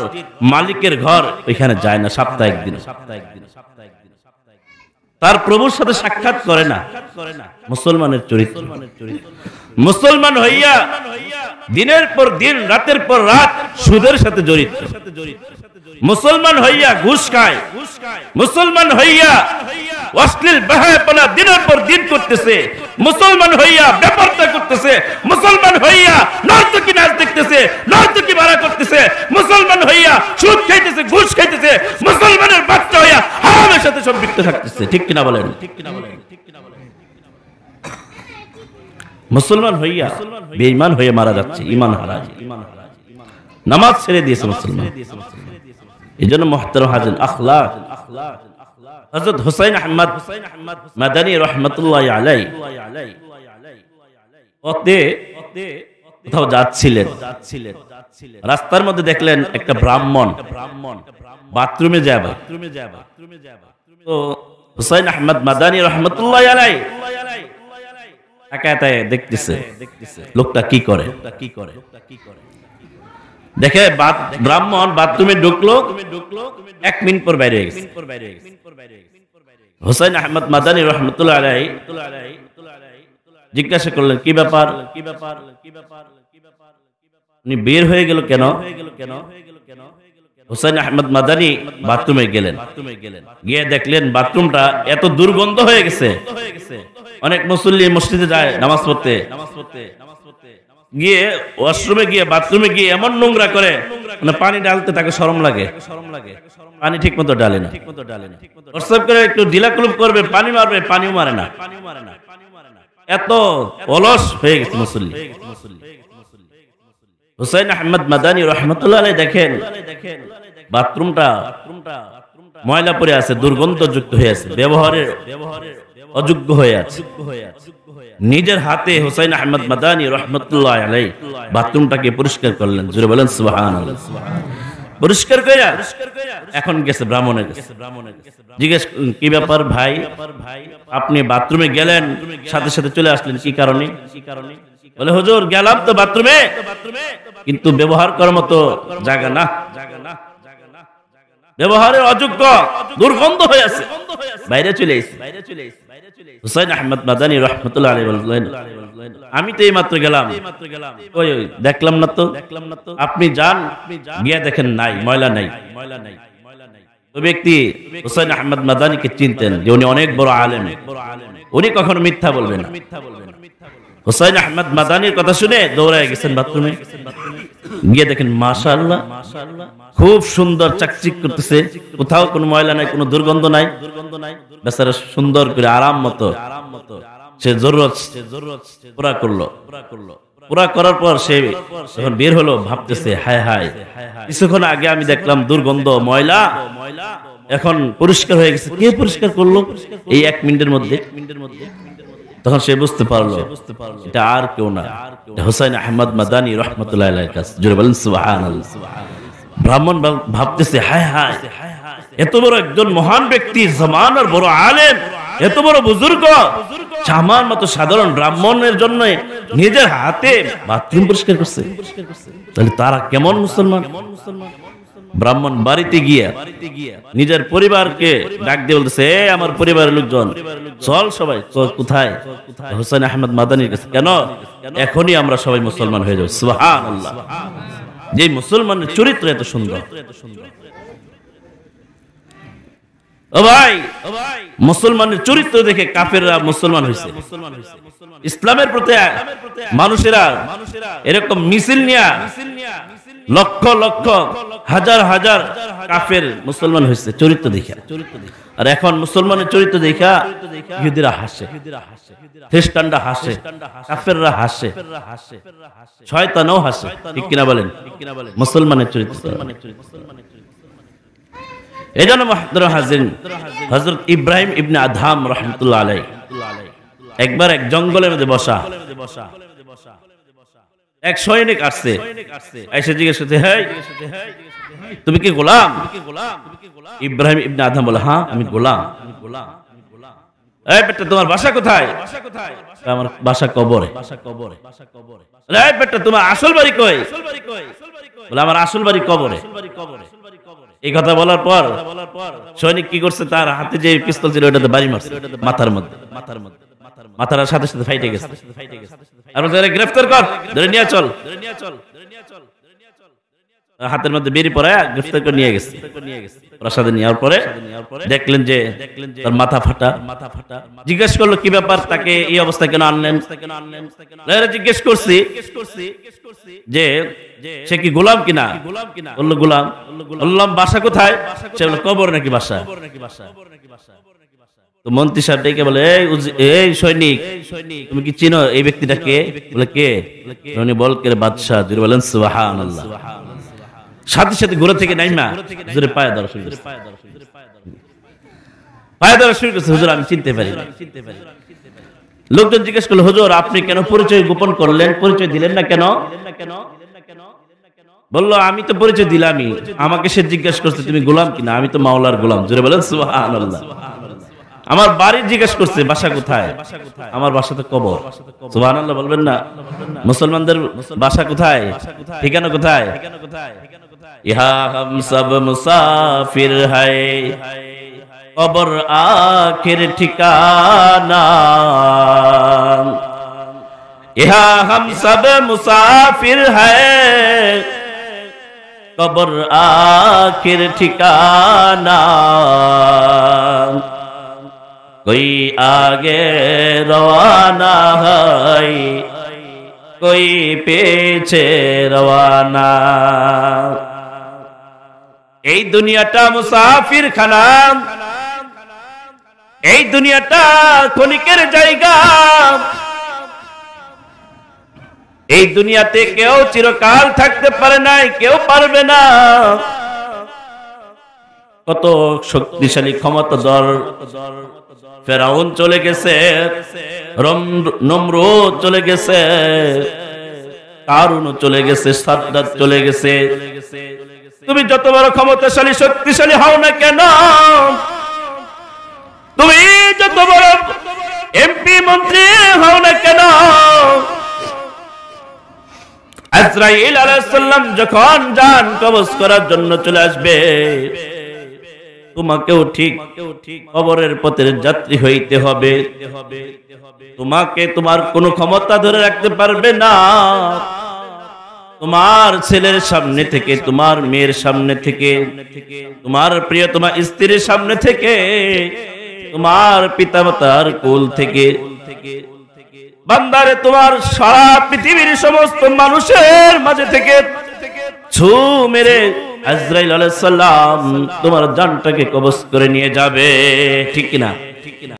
মালিকের ঘর, ওইখানে যায় না সপ্তাহে একদিন। তার প্রভুর সাথে সাক্ষাৎ করে না। মুসলমানের চরিত্র, মুসলমান হইয়া দিনের পর দিন, রাতের পর রাত সুদের সাথে জড়িত। মুসলমান হইয়া ঘুষ খায়, মুসলমান হইয়া অশ্লীল বেহায়াপনা দিনের পর দিন করতেছে, মুসলমান হইয়া ব্যাপারটা করতেছে, মুসলমান হইয়া নর্তকী নাচ দেখতেছে, নর্তকী ভাড়া করতেছে, মুসলমান হইয়া সুদ খাইতেছে, ঘুষ খাইতেছে, মুসলমানের বাচ্চা হইয়া হারামের সাথে সম্পৃক্ত থাকতেছে। ঠিক কিনা বলেন? মুসলমান হইয়া বেঈমান হয়ে মারা যাচ্ছে, ঈমান হারায়, নামাজ ছেড়ে দিয়েছে মুসলমান। এজন্য মুহতারাম হাজির আখলাক, হযরত হুসাইন আহমদ মাদানী রাহমাতুল্লাহি আলাইহি কোথাও যাচ্ছিলেন, রাস্তার মধ্যে দেখলেন একটা ব্রাহ্মণ বাথরুমে যাবে। তো হুসাইন আহমদ মাদানী রাহমাতুল্লাহি আলাইহি তাকায় দেখতেছে লোকটা কি করে। দেখে ব্রাহ্মণ বাথরুমে ঢুকলো, 1 মিনিট পর বাইরে গেছে। হুসাইন আহমদ মাদানী রাহমাতুল্লাহি আলাইহি জিজ্ঞাসা করলেন কি ব্যাপার? উনি বের হয়ে গেল কেন? হুসাইন আহমদ মাদানী বাথরুমে গেলেন, গিয়ে দেখলেন বাথরুমটা এত দুর্গন্ধ হয়ে গেছে। অনেক মুসল্লি মসজিদে যায় নামাজ পড়তে, গিয়ে ওয়াশরুমে গিয়ে বাথরুমে গিয়ে এমন নোংরা করে, মানে পানি ডালতে তাকে শরম লাগে, পানি ঠিক মতো ডালে না। প্রস্রাব করে একটু ঢিলাকুলুপ করবে, পানি মারবে, পানিও মারে না। এত অলস হয়ে গেছে মুসল্লি। হুসাইন আহমদ মাদানী রাহমাতুল্লাহি আলাইহি দেখেন বাথরুমটা ময়লা পড়ে আছে, দুর্গন্ধযুক্ত হয়ে আছে, ব্যবহারের অযোগ্য হয়ে আছে। নিজের হাতে হুসাইন আহমদ মাদানী রাহমাতুল্লাহি আলাইহি বাথরুমটাকে পরিষ্কার করলেন। জোরে বলেন সুবহানাল্লাহ। পরিষ্কার কইরা এখন গেছে ব্রাহ্মণের কাছে, জিজ্ঞেস কি ব্যাপার ভাই, আপনি বাথরুমে গেলেন সাথে সাথে চলে আসলেন, কি কারণে? বলে হুজুর গেলাম তো বাথরুমে, কিন্তু ব্যবহার করার মতো জায়গা না, ব্যবহারের অযোগ্য, দুর্গন্ধ হয়ে আছে, বাইরে চলে এসেছি। হুসাইন আহমদ মাদানী রাহমাতুল্লাহি আলাইহি বললেন আমি তো এইমাত্র গেলাম, ওই দেখলাম না তো। আপনি যান, গিয়ে দেখেন নাই, ময়লা নাই। ওই ব্যক্তি হুসাইন আহমদ মাদানীকে চিনতেন যে উনি অনেক বড় আলেম, উনি কখনো মিথ্যা বলবেন না। হুসাইন আহমদ মাদানীর কথা শুনে দৌড়ায় গেছেন বাথরুমে, গিয়ে দেখেন মাশাআল্লাহ খুব সুন্দর চাকচিক করতেছে, কোথাও কোনো ময়লা নাই, কোনো দুর্গন্ধ নাই। বেচারা সুন্দর করে আরাম মতো সে জরুরত পুরা করলো। পুরা করার পর সে যখন বের হলো ভাবতেছে হায় হায়, কিছুক্ষণ আগে আমি দেখলাম দুর্গন্ধ, ময়লা, এখন পরিষ্কার হয়ে গেছে। কে পরিষ্কার করলো এই 1 মিনিটের মধ্যে? তখন সে বুঝতে পারলো এটা আর কেউ না, হুসাইন আহমদ মাদানী রাহমাতুল্লাহি আলাইহির কাছে। জোরে বলেন সুবহানাল্লাহ। ব্রাহ্মণ ভাবতেছে হায় হায়, এত বড় একজন মহান ব্যক্তি, জামানার বড় আলেম, এত বড় বুজুর্গ, আমার মতো সাধারণ ব্রাহ্মণের জন্য নিজের হাতে বাথরুম পরিষ্কার করছে, তাহলে তারা কেমন মুসলমান? ব্রাহ্মণ বাড়িতে গিয়া নিজের পরিবারকে ডাক দিয়ে বলতেছে, আমার পরিবারের লোকজন চল সবাই। কোথায়? হোসেন আহমদ মাদানির কাছে। কেন? এখনই আমরা সবাই মুসলমান হয়ে যাব। সুবহানাল্লাহ। যে মুসলমানের চরিত্র এত সুন্দর। ও ভাই, মুসলমানের চরিত্র দেখে কাফেররা মুসলমান হয়েছে। ইসলামের প্রতি মানুষেরা এরকম মিছিল নিয়ে লক্ষ লক্ষ হাজার হাজার কাফের মুসলমান হয়েছে চরিত্র দেখা। আর এখন মুসলমানের চরিত্র দেখা ইহুদিরা হাসে, খ্রিস্টানরা হাসে, কাফেররা হাসে, শয়তানও হাসে। ঠিক কিনা বলেন? মুসলমানের চরিত্র। এজন্য মুহতারাম হাজিরিন, হযরত ইব্রাহিম ইবনে আদহাম রাহমাতুল্লাহ আলাইহি একবার এক জঙ্গলের মধ্যে বসা, এক সৈনিক আসছে, এসে জিজ্ঞেস করতে, হেই তুমি কি গোলাম? ইব্রাহিম ইবনে আদহাম বলে, হ্যাঁ আমি গোলাম। এই বেটা তোমার বাসা কোথায়? আমার বাসা কবরে। এই বেটা তোমার আসল বাড়ি কই? বলে আমার আসল বাড়ি কবরে। এই কথা বলার পর সৈনিক কি করছে, তার হাতে যে পিস্তল ছিল ওটাতে বাড়ি মারছে মাথার মধ্যে। মাথার সাথে সাথে ফাইটে গেছে। আর বলছে, গ্রেফতার কর, ধরে নিয়ে চল। হাতের মধ্যে বেরি পড়ায় গ্রেফতার করে নিয়ে গেছে। প্রাসাদে নেওয়ার পরে দেখলেন যে তার মাথা ফাটা। জিজ্ঞেস করলো কি ব্যাপার, তাকে এই অবস্থা কেন আনলেন? জিজ্ঞেস করছি যে সে কি গোলাম কিনা? বললো গোলাম। বললাম বাসা কোথায়? সে বলল কবর নাকি বাসা। তো মন্ত্রী সাহেব ডেকে বলে, এই সৈনিক তুমি কি চিনো এই ব্যক্তিটাকে? বলে কে? উনি বলকের বাদশাহ। জোরে বলেন সুবহানাল্লাহ। সাথে সাথে ঘোড়া থেকে নাইমা হুজুরে পায়ে ধরা শুরু করছে। পায়ে ধরা শুরু করছে, হুজুর আমি চিনতে পারি। লোকজন জিজ্ঞেস করলো, হুজুর আপনি কেন পরিচয় গোপন করলেন? পরিচয় দিলেন না কেন? বললো আমি তো পরিচয় দিলামই। আমাকে সে জিজ্ঞেস করছে তুমি গোলাম কিনা? আমি তো মাওলার গোলাম। জোরে বলেন সুবহানাল্লাহ। আমার বাড়ি জিজ্ঞেস করছে, বাসা কোথায়? আমার বাসা তো কবর। সুবহানাল্লাহ বলবেন না? মুসলমানদের বাসা কোথায়? ঠিকানা কোথায়? ইহা হাম সব মুসাফির হায়, কবর আখির ঠিকানা। ইহা হাম সব মুসাফির হায়, কবর আখির ঠিকানা। कोई आगे रवाना है, कोई पीछे रवाना। এই দুনিয়াটা মুসাফির খানা, এই দুনিয়াটা ক্ষণিকের জায়গা। এই দুনিয়াতে কেউ চিরকাল থাকতে পারে নাই, কেউ পারবে না। কত শক্তিশালী ক্ষমতাধর ফেরাউন চলে গেছে, নমরুদ চলে গেছে, কারুন চলে গেছে, সাদ্দাত চলে গেছে। তুমি যত বড় ক্ষমতাশালী শক্তিশালী হও না কেন, তুমি যত বড় এমপি মন্ত্রী হও না কেন, আজরাইল আলাইহিস সালাম যখন জান কবজ করার জন্য চলে আসবে, তোমাকেও ঠিক কবরের পথের যাত্রী হইতে হবে। তোমাকে তোমার কোনো ক্ষমতা ধরে রাখতে পারবে না। তোমার ছেলের সামনে থেকে, তোমার মেয়ের সামনে থেকে, তোমার প্রিয়তমা স্ত্রীর সামনে থেকে, তোমার পিতামাতার কোল থেকে, বান্দারে তোমার সারা পৃথিবীর সমস্ত মানুষের মাঝে থেকে ছু মেরে আজরাইল আলাইহিস সালাম তোমার জানটাকে কবজ করে নিয়ে যাবে। ঠিক কিনা?